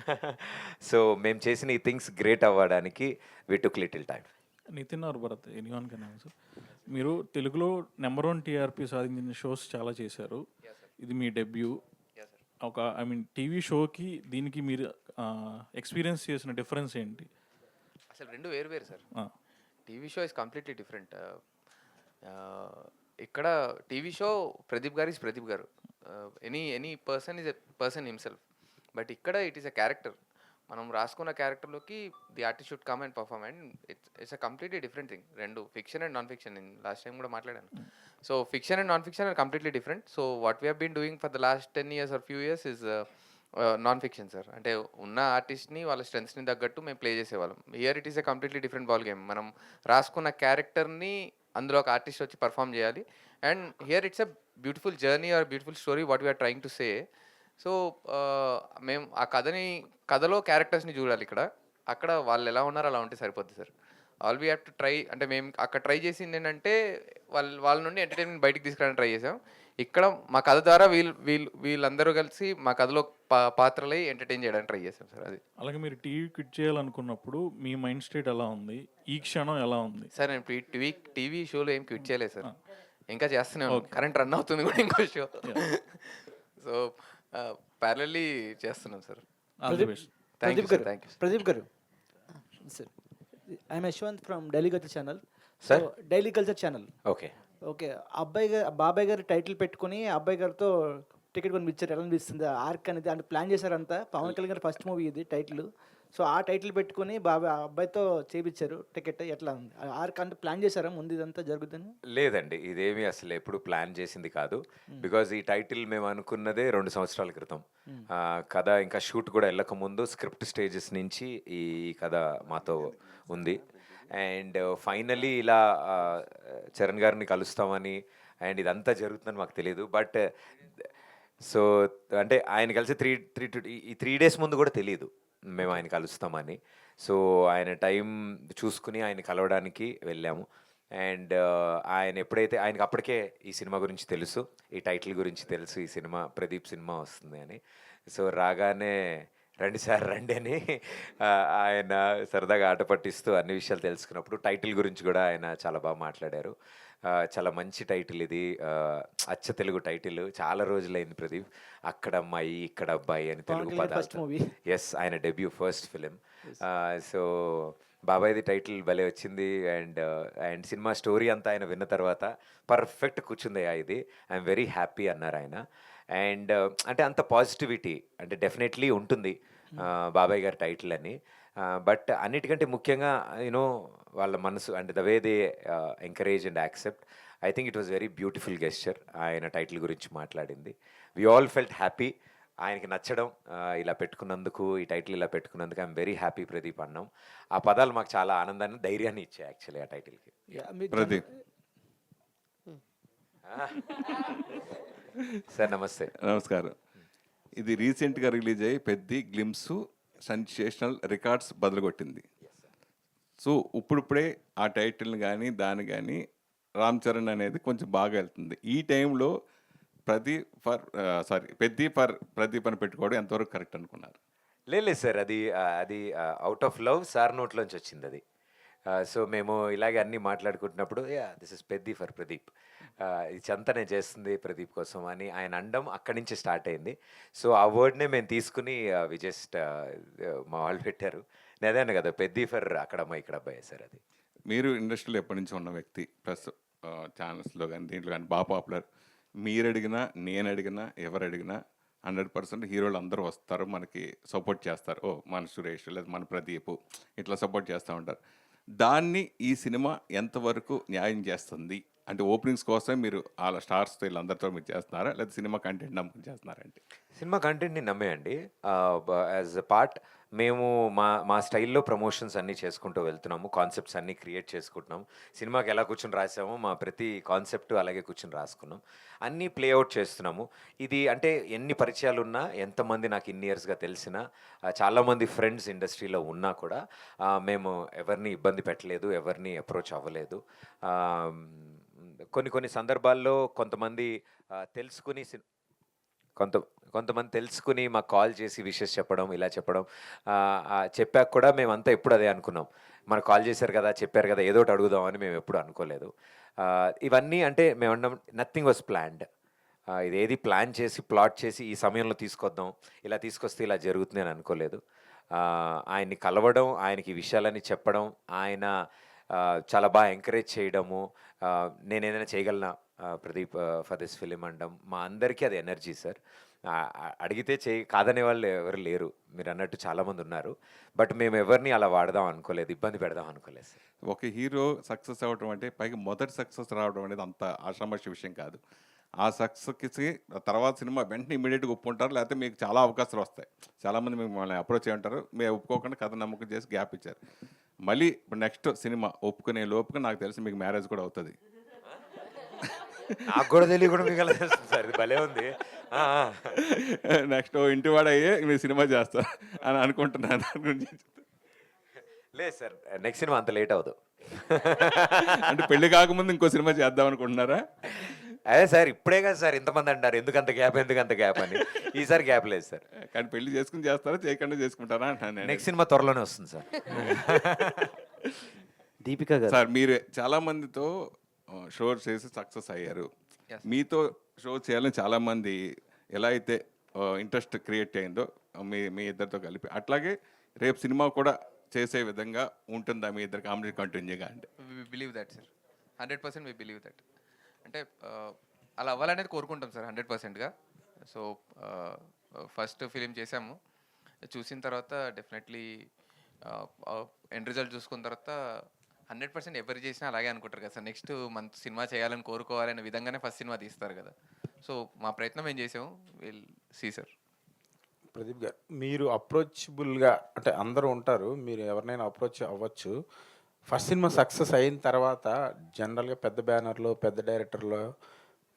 Speaker 3: So మేము చేసిన ఈ థింగ్స్ గ్రేట్ అవ్వడానికి we took little time.
Speaker 10: Nitin or Bharat, anyone can answer. మీరు తెలుగులో నెంబర్ 1 టీఆర్పీ సాధించిన షోస్ చాలా చేశారు. ఇది మీ డెబ్యూ. ఒక ఐ మీన్ టీవీ షోకి దీనికి మీరు ఎక్స్పీరియన్స్ చేసిన డిఫరెన్స్ ఏంటి?
Speaker 6: అసలు రెండు వేరు వేరు సార్. TV show is completely different. ఇక్కడ TV show Pradeep garu is Pradeep garu, any person is a person himself. But ఇక్కడ ఇట్ ఈస్ ఎ క్యారెక్టర్. మనం రాసుకున్న క్యారెక్టర్లోకి the artist should come and perform, and it's a completely different thing. రెండు fiction and non fiction. నేను last time కూడా మాట్లాడాను. So fiction and non fiction are completely different. So what we have been doing for the last 10 years or few years is non fiction sir. అంటే ఉన్న ఆర్టిస్ట్ని వాళ్ళ స్ట్రెంగ్స్ని తగ్గట్టు మేము ప్లే చేసేవాళ్ళం. Here it is a completely different ball game. మనం రాసుకున్న క్యారెక్టర్ని అందులో ఒక ఆర్టిస్ట్ వచ్చి పర్ఫామ్ చేయాలి. And here it's a beautiful journey or beautiful story what we are trying to say. So మేము ఆ కథలో క్యారెక్టర్స్ని చూడాలి. అక్కడ వాళ్ళు ఎలా ఉన్నారో అలా ఉంటే సరిపోద్ది sir. All we have to try. అంటే మేము అక్కడ ట్రై చేసింది ఏంటంటే వాళ్ళ నుండి ఎంటర్టైన్మెంట్ బయటికి తీసుకురావడానికి ట్రై చేసాం. ఇక్కడ మా కథ ద్వారా వీళ్ళందరూ కలిసి మా కథలో పాత్రలై ఎంటర్టైన్ చేయడానికి ట్రై చేసాం సార్. అది
Speaker 10: అలాగే మీరు టీవీ క్విట్ చేయాలనుకున్నప్పుడు మీ మైండ్ స్టేట్ ఎలా ఉంది? ఈ క్షణం ఎలా ఉంది?
Speaker 6: సార్ నేను టీవీ షోలో ఏం క్విట్ చేయలేదు సార్. ఇంకా చేస్తూనే ఉన్నాను. కరెంట్ రన్ అవుతుంది కూడా ఇంకో షో. సో ప్యారలీ చేస్తున్నాం సార్. Thank you sir. Thank you.
Speaker 11: Pradeep garu, sir I'm Yashwant from daily culture channel.
Speaker 3: Sir
Speaker 11: daily culture channel.
Speaker 3: Okay.
Speaker 11: Okay. బాబాయ్ గారు టైటిల్ పెట్టుకొని అబ్బాయి గారితో టికెట్ కొనిపించారు. ఎలా అనిపిస్తుంది? ఆర్క్ అనేది అంటే ప్లాన్ చేశారంతా. పవన్ కళ్యాణ్ గారి ఫస్ట్ మూవీ ఇది టైటిల్. సో, ఆ టైటిల్ పెట్టుకొని ఆ అబ్బాయితో చేపిచ్చారు టికెట్. ఎట్లా ఉంది? ఆర్క్ అంటే ప్లాన్ చేశారా ముందు ఇదంతా జరుగుద్దని?
Speaker 3: లేదండి, ఇదేమీ అసలు ఎప్పుడు ప్లాన్ చేసింది కాదు. బికాజ్ ఈ టైటిల్ మేము అనుకున్నదే 2 సంవత్సరాల క్రితం. కథ ఇంకా షూట్ కూడా వెళ్ళకముందు స్క్రిప్ట్ స్టేజెస్ నుంచి ఈ కథ మాతో ఉంది. అండ్ ఫైనలీ ఇలా చరణ్ గారిని కలుస్తామని అండ్ ఇదంతా జరుగుతుందని మాకు తెలియదు. బట్ సో అంటే ఆయన కలిసి ఈ 3 days ముందు కూడా తెలియదు మేము ఆయన కలుస్తామని. సో ఆయన టైం చూసుకుని ఆయన కలవడానికి వెళ్ళాము. అండ్ ఆయన ఎప్పుడైతే ఆయనకి అప్పటికే ఈ సినిమా గురించి తెలుసు, ఈ టైటిల్ గురించి తెలుసు, ఈ సినిమా ప్రదీప్ సినిమా వస్తుంది అని. సో రాగానే రండి సార్ రండి అని ఆయన సరదాగా ఆట పట్టిస్తూ అన్ని విషయాలు తెలుసుకున్నప్పుడు టైటిల్ గురించి కూడా ఆయన చాలా బాగా మాట్లాడారు. చాలా మంచి టైటిల్ ఇది, అచ్చ తెలుగు టైటిల్. చాలా రోజులైంది ప్రదీప్ అక్కడ అమ్మాయి ఇక్కడ అబ్బాయి అని తెలుగు పదాలు. ఎస్, ఆయన డెబ్యూ ఫస్ట్ ఫిలిం. సో బాబాయ్ది టైటిల్ భలే వచ్చింది. అండ్ సినిమా స్టోరీ అంతా ఆయన విన్న తర్వాత పర్ఫెక్ట్ కూర్చుందయ్యా ఇది, ఐఎమ్ వెరీ హ్యాపీ అన్నారు ఆయన. అండ్ అంటే అంత పాజిటివిటీ అంటే డెఫినెట్లీ ఉంటుంది బాబాయ్ గారి టైటిల్ అని. బట్ అన్నిటికంటే ముఖ్యంగా యూనో వాళ్ళ మనసు అంటే the way they encourage and accept. I think it was very beautiful gesture ఆయన టైటిల్ గురించి మాట్లాడింది. వి ఆల్ ఫెల్ట్ హ్యాపీ ఆయనకి నచ్చడం, ఇలా పెట్టుకున్నందుకు, ఈ టైటిల్ ఇలా పెట్టుకున్నందుకు ఐఎమ్ వెరీ హ్యాపీ ప్రదీప్ అన్నాం. ఆ పదాలు మాకు చాలా ఆనందాన్ని ధైర్యాన్ని ఇచ్చాయి యాక్చువల్లీ ఆ టైటిల్కి.
Speaker 7: ప్రదీప్
Speaker 3: సార్ నమస్తే.
Speaker 7: నమస్కారం. ఇది రీసెంట్గా రిలీజ్ అయ్యి పెద్ద గ్లిమ్స్ సెన్సేషనల్ రికార్డ్స్ బదులుగొట్టింది. సో ఇప్పుడిప్పుడే ఆ టైటిల్ని కానీ దాన్ని కానీ రామ్ చరణ్ అనేది కొంచెం బాగా వెళ్తుంది. ఈ టైంలో ప్రదీప్ అని పెట్టుకోవడం ఎంతవరకు కరెక్ట్ అనుకున్నారు?
Speaker 3: లేదు సార్, అది అవుట్ ఆఫ్ లవ్ సార్ నోట్లోంచి వచ్చింది అది. సో మేము ఇలాగే అన్నీ మాట్లాడుకుంటున్నప్పుడు this is Peddi for Pradeep, ఇది చెంతనే చేస్తుంది ప్రదీప్ కోసం అని ఆయన అండం అక్కడి నుంచి స్టార్ట్ అయింది. సో ఆ వర్డ్నే మేము తీసుకుని వి జస్ట్ మా వాళ్ళు పెట్టారు. నేను అదే కదా పెద్ది ఫర్ అక్కడ అమ్మాయి ఇక్కడ అబ్బాయి సార్. అది
Speaker 7: మీరు ఇండస్ట్రీలో ఎప్పటి నుంచి ఉన్న వ్యక్తి, ప్లస్ ఛానల్స్లో కానీ దీంట్లో కానీ బాగా పాపులర్. మీరు అడిగినా నేను అడిగినా ఎవరు అడిగినా 100% హీరోలు అందరూ వస్తారు, మనకి సపోర్ట్ చేస్తారు. ఓ మన సురేష్ లేదా మన ప్రదీప్ ఇట్లా సపోర్ట్ చేస్తూ ఉంటారు. దాన్ని ఈ సినిమా ఎంతవరకు న్యాయం చేస్తుంది? అంటే ఓపెనింగ్స్ కోసం మీరు వాళ్ళ స్టార్స్తో వీళ్ళందరితో మీరు చేస్తున్నారా, లేదా సినిమా కంటెంట్ నమ్ముకుని చేస్తున్నారంటే?
Speaker 3: సినిమా కంటెంట్ని నమ్మేయండి. యాజ్ అ పార్ట్ మేము మా స్టైల్లో ప్రమోషన్స్ అన్నీ చేసుకుంటూ వెళ్తున్నాము, కాన్సెప్ట్స్ అన్నీ క్రియేట్ చేసుకుంటున్నాం. సినిమాకి ఎలా కూర్చొని రాసామో మా ప్రతి కాన్సెప్ట్ అలాగే కూర్చొని రాసుకున్నాం, అన్నీ ప్లేఅవుట్ చేస్తున్నాము. ఇది అంటే ఎన్ని పరిచయాలు ఉన్నా, ఎంతమంది నాకు ఇన్ని ఇయర్స్గా తెలిసినా, చాలామంది ఫ్రెండ్స్ ఇండస్ట్రీలో ఉన్నా కూడా మేము ఎవరిని ఇబ్బంది పెట్టలేదు, ఎవరిని అప్రోచ్ అవ్వలేదు. కొన్ని సందర్భాల్లో కొంతమంది తెలుసుకుని మాకు కాల్ చేసి విషెస్ చెప్పడం, ఇలా చెప్పడం చెప్పాక కూడా మేమంతా ఎప్పుడు అదే అనుకున్నాం, మనకు కాల్ చేశారు కదా, చెప్పారు కదా, ఏదో ఒకటి అడుగుదామని మేము ఎప్పుడు అనుకోలేదు. ఇవన్నీ అంటే మేము అన్నాం నథింగ్ వాజ్ ప్లాన్డ్. ఇదేది ప్లాన్ చేసి ప్లాట్ చేసి ఈ సమయంలో తీసుకొద్దాం, ఇలా తీసుకొస్తే ఇలా జరుగుతుంది అని అనుకోలేదు. ఆయన్ని కలవడం, ఆయనకి ఈ విషయాలన్నీ చెప్పడం, ఆయన చాలా బాగా ఎంకరేజ్ చేయడము, నేను ఏదైనా చేయగలనా ప్రదీప్ ఫర్ దిస్ ఫిలిం అనడం, మా అందరికీ అది ఎనర్జీ సార్. అడిగితే కాదనే వాళ్ళు ఎవరు లేరు, మీరు అన్నట్టు చాలామంది ఉన్నారు. బట్ మేము ఎవరిని అలా వాడదాం అనుకోలేదు, ఇబ్బంది పెడదాం అనుకోలేదు సార్.
Speaker 7: ఒక హీరో సక్సెస్ అవ్వడం అంటే పైగా మొదటి సక్సెస్ రావడం అనేది అంత ఆషామాషి విషయం కాదు. ఆ సక్సెస్కి తర్వాత సినిమా వెంటనే ఇమీడియట్గా ఒప్పుకుంటారు, లేకపోతే మీకు చాలా అవకాశాలు వస్తాయి. చాలామంది మిమ్మల్ని అప్రోచ్ అయ్యి ఉంటారు, మీరు ఒప్పుకోకుండా కథ నమ్మకం చేసి గ్యాప్ ఇచ్చారు. మళ్ళీ నెక్స్ట్ సినిమా ఒప్పుకునే లోపుగా నాకు తెలిసి మీకు మ్యారేజ్ కూడా అవుతుంది.
Speaker 3: నాకు కూడా తెలియ కూడా మీకు సార్, ఇది భలే ఉంది.
Speaker 7: నెక్స్ట్ ఇంటి వాడు అయ్యే మీరు సినిమా చేస్తా అని అనుకుంటున్నాను.
Speaker 3: లేదు సార్, నెక్స్ట్ సినిమా అంత లేట్ అవ్వదు.
Speaker 7: అంటే పెళ్లి కాకముందు ఇంకో సినిమా చేద్దాం అనుకుంటున్నారా?
Speaker 3: అదే సార్, ఇప్పుడే కదా సార్ ఇంతమంది అంటారు ఎందుకంత గ్యాప్ అని. ఈసారి గ్యాప్ లేదు సార్.
Speaker 7: కానీ పెళ్లి చేసుకుని చేస్తారా, చేయకుండా చేసుకుంటారా అంటాను.
Speaker 3: నెక్స్ట్ సినిమా త్వరలోనే వస్తుంది సార్.
Speaker 2: దీపిక గారు
Speaker 7: సార్, మీరు చాలా మందితో షోస్ చేసి సక్సెస్ అయ్యారు. మీతో షో చేయాలని చాలామంది ఎలా అయితే ఇంట్రెస్ట్ క్రియేట్ అయిందో మీ ఇద్దరితో కలిపి, అట్లాగే రేపు సినిమా కూడా చేసే విధంగా ఉంటుందా మీ ఇద్దరు కాంబినేషన్ కంటిన్యూగా? అంటే
Speaker 6: we believe that, sir. 100% we believe that. అంటే అలా అవ్వాలనేది కోరుకుంటాం సార్ 100%గా. సో ఫస్ట్ ఫిలిం చేసాము, చూసిన తర్వాత డెఫినెట్లీ ఎండ్ రిజల్ట్ చూసుకున్న తర్వాత 100% ఎవరు చేసినా అలాగే అనుకుంటారు కదా సార్. నెక్స్ట్ మంత్ సినిమా చేయాలని కోరుకోవాలనే విధంగానే ఫస్ట్ సినిమా తీస్తారు కదా. సో మా ప్రయత్నం ఏం చేసాము, విల్ సీ సార్.
Speaker 8: ప్రదీప్ గారు, మీరు అప్రోచబుల్గా అంటే అందరూ ఉంటారు, మీరు ఎవరినైనా అప్రోచ్ అవ్వచ్చు. ఫస్ట్ సినిమా సక్సెస్ అయిన తర్వాత జనరల్గా పెద్ద బ్యానర్లో పెద్ద డైరెక్టర్లో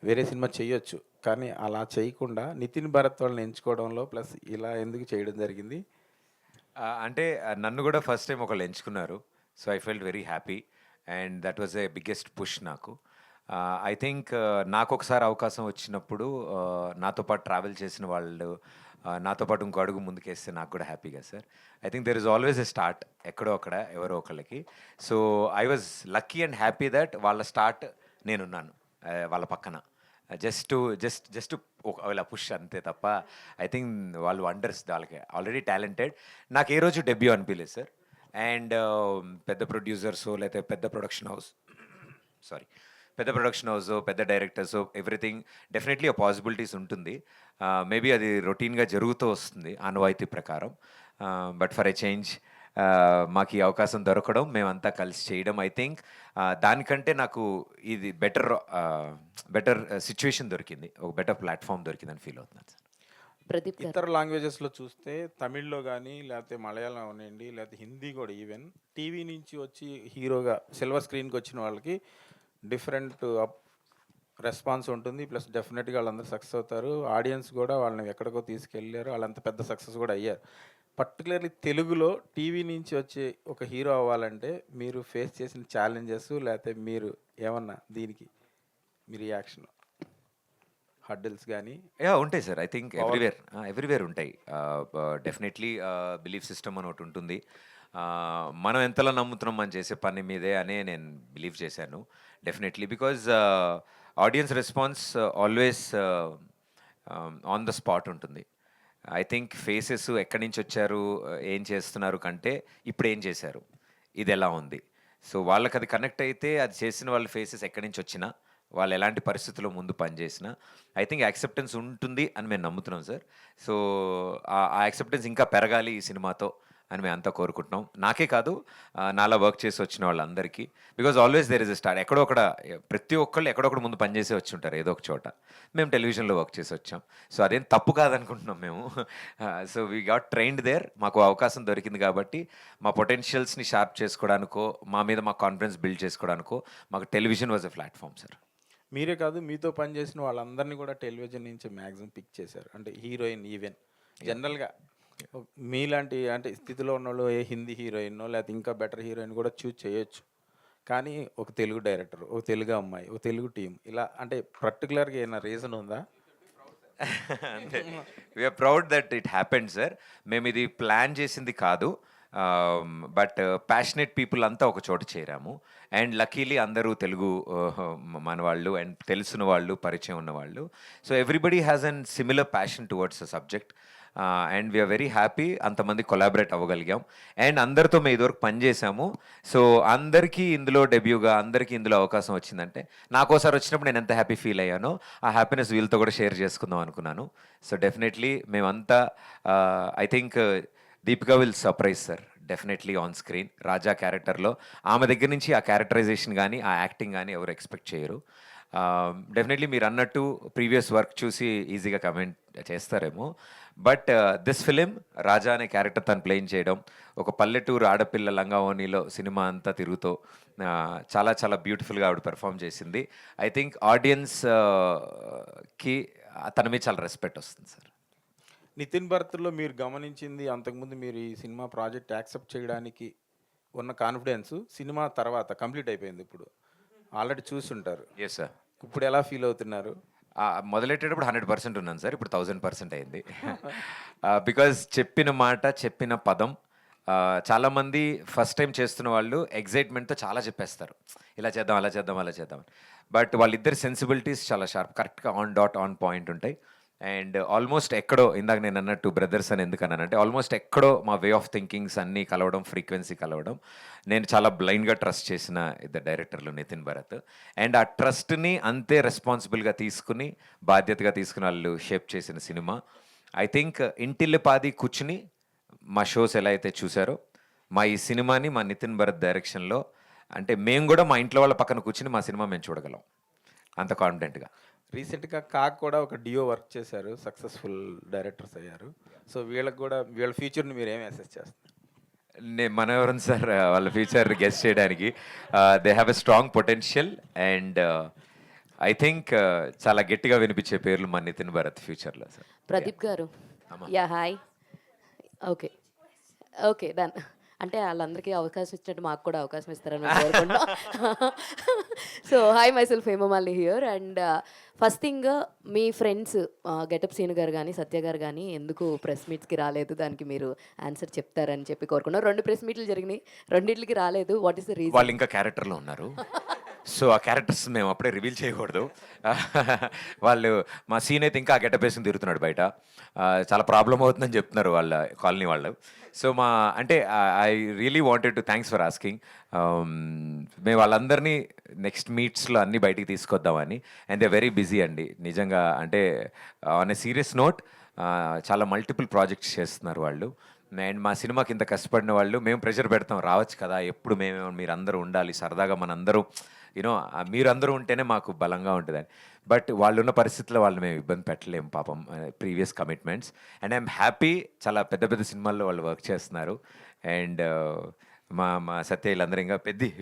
Speaker 8: వేరే సినిమా చేయొచ్చు, కానీ అలా చేయకుండా నితిన్ భరత్ వాళ్ళని ఎంచుకోవడంలో ప్లస్ ఇలా ఎందుకు చేయడం జరిగింది?
Speaker 3: అంటే నన్ను కూడా ఫస్ట్ టైం ఒకళ్ళు ఎంచుకున్నారు. So I felt very happy and that was a biggest push నాకు. ఐ థింక్ నాకు ఒకసారి అవకాశం వచ్చినప్పుడు నాతో పాటు ట్రావెల్ చేసిన వాళ్ళు నాతో పాటు ఇంకో అడుగు ముందుకేస్తే నాకు కూడా హ్యాపీగా sir. I think there is always a start ఎక్కడో అక్కడ ఎవరో ఒకళ్ళకి. So I was lucky and happy that వాళ్ళ స్టార్ట్ నేనున్నాను వాళ్ళ పక్కన. జస్ట్ ఇలా పుష్ అంతే తప్ప ఐ థింక్ వాళ్ళు వండర్స్, వాళ్ళకి ఆల్రెడీ టాలెంటెడ్. నాకు ఏ రోజు డెబ్యూ అనిపించలేదు సార్. అండ్ పెద్ద ప్రొడ్యూసర్స్ లేకపోతే పెద్ద ప్రొడక్షన్ హౌస్ పెద్ద డైరెక్టర్స్ ఎవ్రీథింగ్ డెఫినెట్లీ ఆ పాసిబిలిటీస్ ఉంటుంది. మేబీ అది రొటీన్గా జరుగుతూ వస్తుంది ఆనవాయితీ ప్రకారం. బట్ ఫర్ ఎ చేంజ్ మాకు ఈ అవకాశం దొరకడం, మేమంతా కలిసి చేయడం, ఐ థింక్ దానికంటే నాకు ఇది బెటర్ సిచ్యువేషన్ దొరికింది, ఒక బెటర్ ప్లాట్ఫామ్ దొరికిందని ఫీల్ అవుతున్నాను సార్.
Speaker 5: ప్రదీప్ గారు.
Speaker 8: ఇతర లాంగ్వేజెస్లో చూస్తే తమిళ్లో కానీ లేకపోతే మలయాళం అవనండి లేకపోతే హిందీ కూడా ఈవెన్ టీవీ నుంచి వచ్చి హీరోగా సిల్వర్ స్క్రీన్కి వచ్చిన వాళ్ళకి డిఫరెంట్ రెస్పాన్స్ ఉంటుంది. ప్లస్ డెఫినెట్గా వాళ్ళందరూ సక్సెస్ అవుతారు. ఆడియన్స్ కూడా వాళ్ళని ఎక్కడికో తీసుకెళ్ళారు, వాళ్ళంత పెద్ద సక్సెస్ కూడా అయ్యారు. పర్టికులర్లీ తెలుగులో టీవీ నుంచి వచ్చే ఒక హీరో అవ్వాలంటే మీరు ఫేస్ చేసిన ఛాలెంజెస్ లేకపోతే మీరు ఏమన్నా దీనికి మీ రియాక్షన్ హడ్డిల్స్ కానీ?
Speaker 3: ఉంటాయి సార్. ఐ థింక్ ఎవ్రీవేర్ ఉంటాయి. డెఫినెట్లీ బిలీఫ్ సిస్టమ్ అని ఒకటి ఉంటుంది. మనం ఎంతలా నమ్ముతున్నాం మనం చేసే పని మీదే అనే నేను బిలీవ్ చేశాను definitely. Because audience response always on the spot ఉంటుంది. ఐ థింక్ ఫేసెస్ ఎక్కడి నుంచి వచ్చారు, ఏం చేస్తున్నారు కంటే ఇప్పుడు ఏం చేశారు, ఇది ఎలా ఉంది, సో వాళ్ళకి అది కనెక్ట్ అయితే అది చేసిన వాళ్ళ ఫేసెస్ ఎక్కడి నుంచి వచ్చినా, వాళ్ళు ఎలాంటి పరిస్థితుల్లో ముందు పనిచేసినా ఐ థింక్ యాక్సెప్టెన్స్ ఉంటుంది అని మేము నమ్ముతున్నాం సార్. సో ఆ యాక్సెప్టెన్స్ ఇంకా పెరగాలి ఈ సినిమాతో అని మేము అంతా కోరుకుంటున్నాం. నాకే కాదు, నాలా వర్క్ చేసి వచ్చిన వాళ్ళందరికీ. Because always there is a start. ప్రతి ఒక్కళ్ళు ఎక్కడొక్కడ ముందు పనిచేసి వచ్చి ఉంటారు ఏదో ఒక చోట. మేము టెలివిజన్లో వర్క్ చేసి వచ్చాం, సో అదేం తప్పు కాదనుకుంటున్నాం మేము. So we got trained there. మాకు అవకాశం దొరికింది కాబట్టి మా పొటెన్షియల్స్ని షార్ప్ చేసుకోవడానికో, మా మీద మా కాన్ఫిడెన్స్ బిల్డ్ చేసుకోవడానికో మాకు television was a platform sir.
Speaker 8: మీరే కాదు, మీతో పనిచేసిన వాళ్ళందరినీ కూడా టెలివిజన్ నుంచి మ్యాక్సిమం పిక్ చేశారు. అంటే హీరోయిన్ ఈవెన్ జనరల్గా మీలాంటి అంటే స్థితిలో ఉన్న వాళ్ళు ఏ హిందీ హీరోయిన్నో లేకపోతే ఇంకా బెటర్ హీరోయిన్ కూడా చూజ్ చేయొచ్చు, కానీ ఒక తెలుగు డైరెక్టర్, ఒక తెలుగు అమ్మాయి, ఒక తెలుగు టీం, ఇలా అంటే పర్టికులర్గా ఏమైనా రీజన్ ఉందా?
Speaker 3: అంటే we are proud that it happened sir. మేము ఇది ప్లాన్ చేసింది కాదు, బట్ ప్యాషనెట్ పీపుల్ అంతా ఒక చోట చేరాము. అండ్ లక్కీలీ అందరూ తెలుగు మన వాళ్ళు అండ్ తెలిసిన వాళ్ళు, పరిచయం ఉన్నవాళ్ళు. So everybody has an similar passion towards a subject. And we are very happy అంతమంది కొలాబరేట్ అవ్వగలిగాం. అండ్ అందరితో మేము ఇదివరకు పనిచేసాము. సో అందరికీ ఇందులో డెబ్యూగా అందరికీ ఇందులో అవకాశం వచ్చిందంటే నాకోసారి వచ్చినప్పుడు నేను ఎంత హ్యాపీ ఫీల్ అయ్యానో ఆ హ్యాపీనెస్ వీళ్ళతో కూడా షేర్ చేసుకుందాం అనుకున్నాను. సో డెఫినెట్లీ మేమంతా I think Deepika will surprise sir definitely on screen. Raja క్యారెక్టర్లో ఆమె దగ్గర నుంచి ఆ క్యారెక్టరైజేషన్ కానీ ఆ యాక్టింగ్ కానీ ఎవరు ఎక్స్పెక్ట్ చేయరు. డెఫినెట్లీ మీరు అన్నట్టు ప్రీవియస్ వర్క్ చూసి ఈజీగా కమెంట్ చేస్తారేమో, బట్ దిస్ ఫిలిం రాజా అనే క్యారెక్టర్ తను ప్లేయింగ్ చేయడం, ఒక పల్లెటూరు ఆడపిల్ల లంగావోణిలో సినిమా అంతా తిరుగుతూ చాలా చాలా బ్యూటిఫుల్గా ఆవిడ పెర్ఫామ్ చేసింది. ఐ థింక్ ఆడియన్స్కి తన మీద చాలా రెస్పెక్ట్ వస్తుంది సార్.
Speaker 8: నితిన్ భరత్లో మీరు గమనించింది, అంతకుముందు మీరు ఈ సినిమా ప్రాజెక్ట్ యాక్సెప్ట్ చేయడానికి ఉన్న కాన్ఫిడెన్స్ సినిమా తర్వాత కంప్లీట్ అయిపోయింది, ఇప్పుడు ఆల్రెడీ చూసుంటారు.
Speaker 3: Yes sir.
Speaker 8: ఇప్పుడు ఎలా ఫీల్ అవుతున్నారు?
Speaker 3: మొదలెట్టేటప్పుడు 100% ఉన్నాను సార్, ఇప్పుడు 1000% అయింది. బికాజ్ చెప్పిన మాట, చెప్పిన పదం, చాలామంది ఫస్ట్ టైం చేస్తున్న వాళ్ళు ఎగ్జైట్మెంట్తో చాలా చెప్పేస్తారు, ఇలా చేద్దాం అలా చేద్దాం అలా చేద్దాం. బట్ వాళ్ళిద్దరి సెన్సిబిలిటీస్ చాలా షార్ప్, కరెక్ట్గా ఆన్ డాట్ ఆన్ పాయింట్ ఉంటాయి. అండ్ ఆల్మోస్ట్ ఎక్కడో ఇందాక నేను అన్నట్టు బ్రదర్స్ అని ఎందుకు అన్నానంటే ఆల్మోస్ట్ ఎక్కడో మా వే ఆఫ్ థింకింగ్స్ అన్నీ కలవడం, ఫ్రీక్వెన్సీ కలవడం. నేను చాలా బ్లైండ్గా ట్రస్ట్ చేసిన ఇద్దరు డైరెక్టర్లు నితిన్ భరత్. అండ్ ఆ ట్రస్ట్ని అంతే రెస్పాన్సిబుల్గా తీసుకుని, బాధ్యతగా తీసుకుని వాళ్ళు షేప్ చేసిన సినిమా. ఐ థింక్ ఇంటిల్లిపాది కూర్చుని మా షోస్ ఎలా అయితే చూసారో, మా ఈ సినిమాని మా నితిన్ భరత్ డైరెక్షన్లో అంటే మేము కూడా మా ఇంట్లో వాళ్ళ పక్కన కూర్చుని మా సినిమా మేము చూడగలం అంత కాన్ఫిడెంట్గా.
Speaker 8: రీసెంట్గా కాక్ కూడా ఒక డియో వర్క్ చేశారు, సక్సెస్ఫుల్ డైరెక్టర్స్ అయ్యారు. సో వీళ్ళకి కూడా వీళ్ళ ఫ్యూచర్ని మీరు ఏమి అసెస్ చేస్తారు?
Speaker 3: మనం ఎవరన్నా సార్ వాళ్ళ ఫ్యూచర్ గెస్ట్ చేయడానికి? They have a strong potential and I think చాలా గట్టిగా వినిపించే పేర్లు మా నితిన్ భరత్ ఫ్యూచర్లో sir.
Speaker 12: Pradeep garu, yeah hi. Okay okay done. అంటే వాళ్ళందరికీ అవకాశం ఇచ్చినట్టు మాకు కూడా అవకాశం ఇస్తారని కోరుకుంటున్నాం. So hi, myself Hemamalini here. And first thing, మీ ఫ్రెండ్స్ గెటప్ సీను గారు కానీ సత్య గారు కానీ ఎందుకు ప్రెస్ మీట్స్కి రాలేదు, దానికి మీరు ఆన్సర్ చెప్తారని చెప్పి కోరుకున్నాం. 2 ప్రెస్ మీట్లు జరిగినాయి, రెండింటికి రాలేదు. What is the reason?
Speaker 3: వాళ్ళు ఇంకా క్యారెక్టర్లో ఉన్నారు. సో ఆ క్యారెక్టర్స్ మేము అప్పుడే రివీల్ చేయకూడదు. వాళ్ళు మా సీన్ అయితే ఇంకా ఆ గెటప్ వేసుకుని తిరుగుతున్నాడు బయట. చాలా ప్రాబ్లం అవుతుందని చెప్తున్నారు వాళ్ళ కాలనీ వాళ్ళు. సో మా అంటే I really wanted to thanks for asking. మేము వాళ్ళందరినీ నెక్స్ట్ మీట్స్లో అన్నీ బయటికి తీసుకొద్దామని. అండ్ దే వెరీ బిజీ అండి నిజంగా. అంటే ఆన్ ఎ సీరియస్ నోట్ చాలా మల్టిపుల్ ప్రాజెక్ట్స్ చేస్తున్నారు వాళ్ళు. అండ్ మా సినిమాకి ఇంత కష్టపడిన వాళ్ళు, మేము ప్రెషర్ పెడతాం రావచ్చు కదా, ఎప్పుడు మీరు అందరూ ఉండాలి సరదాగా, మనందరూ యూనో మీరు అందరూ ఉంటేనే మాకు బలంగా ఉంటుందని. బట్ వాళ్ళు ఉన్న పరిస్థితుల్లో వాళ్ళు మేము ఇబ్బంది పెట్టలేము పాపం, previous commitments. And I'm happy, చాలా పెద్ద పెద్ద సినిమాల్లో వాళ్ళు వర్క్ చేస్తున్నారు. అండ్ మా సత్య వీళ్ళందరూ ఇంకా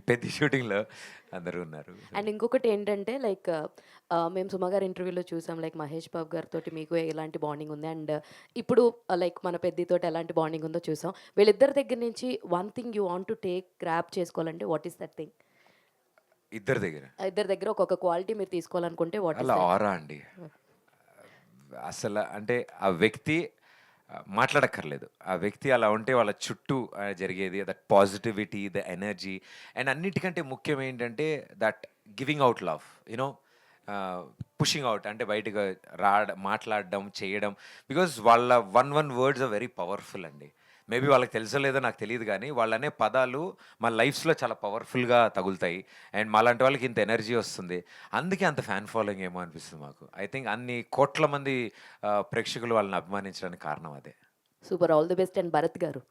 Speaker 3: పెద్ద షూటింగ్లో అందరూ ఉన్నారు.
Speaker 12: అండ్ ఇంకొకటి ఏంటంటే లైక్ మేము సుమ గారి ఇంటర్వ్యూలో చూసాం, లైక్ మహేష్ బాబు గారితో మీకు ఎలాంటి బాండింగ్ ఉంది, అండ్ ఇప్పుడు లైక్ మన పెద్దితోటి ఎలాంటి బాండింగ్ ఉందో చూసాం. వీళ్ళిద్దరి దగ్గర నుంచి one thing you want to take grab చేసుకోవాలంటే వాట్ ఈస్ దట్ థింగ్?
Speaker 3: ఇద్దరి దగ్గర
Speaker 12: ఒక్కొక్క క్వాలిటీ మీరు తీసుకోవాలనుకుంటే వాట్
Speaker 3: అలా ఆరా అండి. అసలు అంటే ఆ వ్యక్తి మాట్లాడక్కర్లేదు, ఆ వ్యక్తి అలా ఉంటే వాళ్ళ చుట్టూ జరిగేది that positivity, the energy. And అన్నిటికంటే ముఖ్యం ఏంటంటే that giving out love, you know pushing out, అంటే బయటకు మాట్లాడడం, చేయడం. బికాజ్ వాళ్ళ one words are very powerful అండి. మేబీ వాళ్ళకి తెలుసో లేదో నాకు తెలియదు కానీ వాళ్ళనే పదాలు మా లైఫ్స్లో చాలా పవర్ఫుల్గా తగులుతాయి. అండ్ మాలాంటి వాళ్ళకి ఇంత ఎనర్జీ వస్తుంది, అందుకే అంత ఫ్యాన్ ఫాలోయింగ్ ఏమో అనిపిస్తుంది మాకు. ఐ థింక్ అన్ని కోట్ల మంది ప్రేక్షకులు వాళ్ళని అభిమానించడానికి కారణం అదే.
Speaker 12: Super, all the best. And Bharat గారు,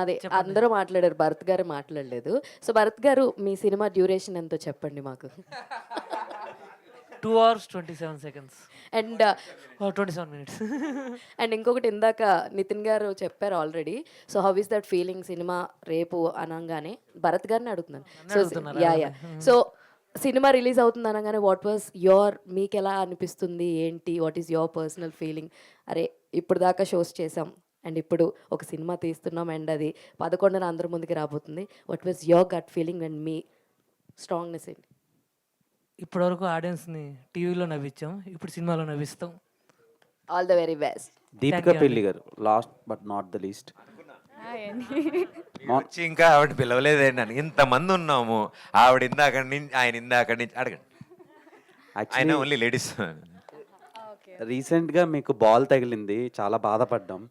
Speaker 12: అదే అందరూ మాట్లాడారు, భరత్ గారు మాట్లాడలేదు. సో భరత్ గారు, మీ సినిమా డ్యూరేషన్ ఎంతో చెప్పండి మాకు.
Speaker 13: 2 hours 27 seconds.
Speaker 12: And
Speaker 13: 27 minutes.
Speaker 12: And ఇంకొకటి, ఇందాక నితిన్ గారు చెప్పారు already. So how is that feeling cinema రేపు అనగానే? భరత్ గారిని అడుగుతున్నాను. So yeah so cinema release అవుతుంది అనగానే వాట్ వాజ్ మీకు ఎలా అనిపిస్తుంది ఏంటి? What is your personal feeling? అరే ఇప్పుడు దాకా షోస్ చేసాం అండ్ ఇప్పుడు ఒక సినిమా తీస్తున్నాం అండ్ అది 11న అందరి ముందుకి రాబోతుంది. What was your gut feeling and మీ స్ట్రాంగ్నెస్ ఏంటి?
Speaker 13: ఇప్పటివరకు ఆడియన్స్ని టీవీలో నవ్వించాం, ఇప్పుడు సినిమాలో నవ్విస్తాం.
Speaker 12: All the very best.
Speaker 14: Deepika Pilli garu, last but not the least.
Speaker 3: వచ్చి ఇంకా ఆవిడ పిలవలేదండి అని ఇంతమంది ఉన్నాము. ఆవిడ ఇందాకడి నుంచి, ఆయన ఇందాకడి నుంచి అడగండి. ఆయన ఓన్లీ లేడీస్.
Speaker 14: రీసెంట్గా మీకు బాల్ తగిలింది, చాలా బాధపడ్డాం.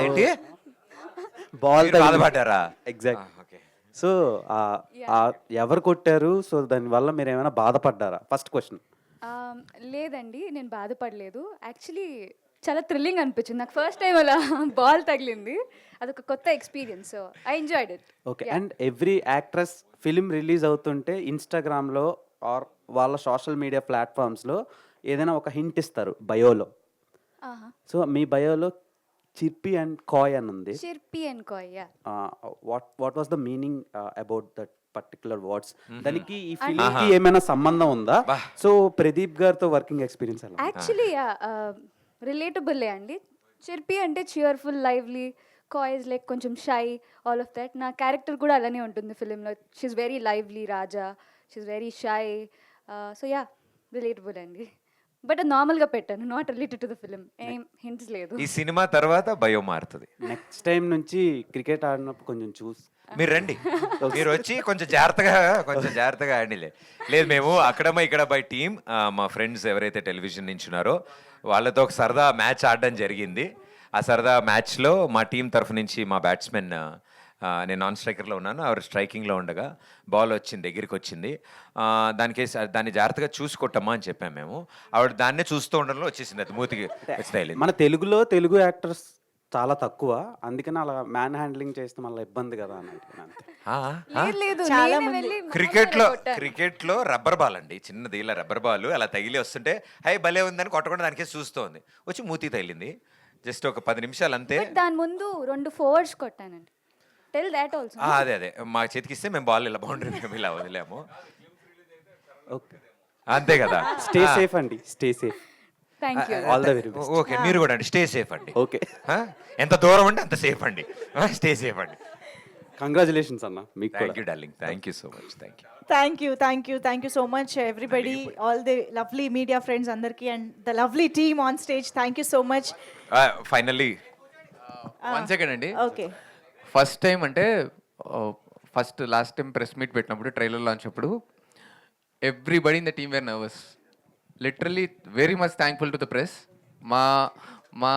Speaker 3: ఏంటి
Speaker 14: బాల్
Speaker 3: బాధపడ్డారా?
Speaker 14: ఎగ్జాక్ట్. సో ఎవరు కొట్టారు? సో దానివల్ల మీరు ఏమైనా బాధపడ్డారా? First question.
Speaker 9: లేదండి, నేను బాధపడలేదు. యాక్చువల్లీ చాలా థ్రిల్లింగ్ అనిపించింది నాకు ఫస్ట్ టైం అలా బాల్ తగిలింది. అదొక కొత్త experience. So I enjoyed it.
Speaker 14: Okay. And every actress film release అవుతుంటే ఇన్స్టాగ్రామ్లో ఆర్ వాళ్ళ సోషల్ మీడియా ప్లాట్ఫామ్స్లో ఏదైనా ఒక హింట్ ఇస్తారు బయోలో. సో మీ బయోలో చిర్పి అండ్ కాయ్ అని ఉంది.
Speaker 9: Chirpy and coy, yeah.
Speaker 14: What was the meaning about that particular words? దానికి ఈ ఫిలింకి ఏమైనా సంబంధం ఉందా? సో ప్రదీప్ గారితో వర్కింగ్ ఎక్స్పీరియన్స్ ఎలా?
Speaker 9: యాక్చువల్లీ రిలేటబుల్లే అండి. చిర్పి అంటే cheerful, lively. Coy is like కొంచెం షై, ఆల్ ఆఫ్ దట్. నా క్యారెక్టర్ కూడా అలానే ఉంటుంది ఫిలింలో. She's very lively Raja, she's very shy. So yeah, relatable అండి. బట్ అది నార్మల్గా పెట్టాను, not related to the film. ఏం హింట్స్ లేదు.
Speaker 3: ఈ సినిమా తర్వాత భయం మారుతుంది.
Speaker 14: నెక్స్ట్ టైం నుంచి క్రికెట్ ఆడినప్పుడు కొంచెం
Speaker 3: మీరు రండి, మీరు వచ్చి కొంచెం జాగ్రత్తగా హ్యాండిల్. లేదు, మేము అక్కడమ్మా ఇక్కడ బై టీమ్ మా ఫ్రెండ్స్ ఎవరైతే టెలివిజన్ నుంచి ఉన్నారో వాళ్ళతో ఒక సరదా మ్యాచ్ ఆడడం జరిగింది. ఆ సరదా మ్యాచ్లో మా టీం తరఫు నుంచి మా బ్యాట్స్మెన్, నేను నాన్ స్ట్రైకర్లో ఉన్నాను, ఆవిడ స్ట్రైకింగ్లో ఉండగా బాల్ వచ్చింది, దగ్గరికి వచ్చింది. దాన్ని జాగ్రత్తగా చూసి కొట్టమ్మా అని చెప్పాము మేము. ఆవిడ దాన్నే చూస్తూ ఉండడంలో వచ్చేసింది, అది మూతికి వచ్చి.
Speaker 14: మన తెలుగు యాక్టర్స్ చాలా తక్కువ, అందుకని అలా మ్యాన్ హ్యాండ్లింగ్ చేస్తే మళ్ళీ ఇబ్బంది కదా అని
Speaker 3: క్రికెట్లో రబ్బర్ బాల్ అండి, చిన్నది ఇలా రబ్బర్ బాల్ అలా తగిలి వస్తుంటే హై భలే ఉందని కొట్టకుండా దానికే చూస్తోంది, వచ్చి మూతికి తగిలింది. జస్ట్ ఒక 10 నిమిషాలు అంతే.
Speaker 9: దాని ముందు 2 ఫోర్స్ కొట్టానండి. Tell that also.
Speaker 3: అదే మా చేతికి ఇస్తే మేము బాల్ ఇలా బౌండరీ మేము ఇలా వదిలేము, అంతే కదా.
Speaker 14: స్టే సేఫ్ అండి, stay safe.
Speaker 9: Thank you.
Speaker 14: All the very best.
Speaker 3: Okay, మీరు కూడా అండి, స్టే సేఫ్ అండి.
Speaker 14: ఓకే,
Speaker 3: ఎంత దూరం అంటే అంత సేఫ్ అండి, స్టే సేఫ్ అండి.
Speaker 14: కంగ్రాచులేషన్స్ అన్న మీకు.
Speaker 3: Thank you darling, thank you so much.
Speaker 15: Thank you so much, everybody, all the lovely media friends andarki and the lovely team on stage. Thank you so much.
Speaker 3: Finally
Speaker 6: 1 second అండి.
Speaker 15: Okay.
Speaker 6: First time అంటే last time press meet పెట్టినప్పుడు trailer launch అప్పుడు everybody in the team were nervous. Literally very much thankful to the press. మా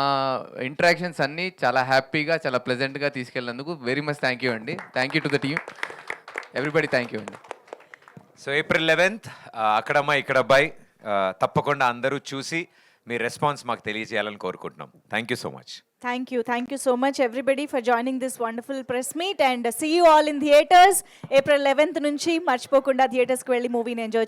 Speaker 6: interactions అన్నీ చాలా హ్యాపీగా, చాలా ప్లెజెంట్గా తీసుకెళ్ళినందుకు వెరీ మచ్ థ్యాంక్ యూ అండి. Thank you to the team, everybody. Thank you అండి.
Speaker 3: సో ఏప్రిల్ 11th అక్కడమ్మా ఇక్కడ అబ్బాయి, తప్పకుండా అందరూ చూసి మీ రెస్పాన్స్ మాకు తెలియజేయాలని కోరుకుంటున్నాం. Thank you so much.
Speaker 15: Thank you so much, everybody, for joining this wonderful press meet, and see you all in theaters April 11th nunchi. Marchipokunda theaters ku velli movie ni enjoy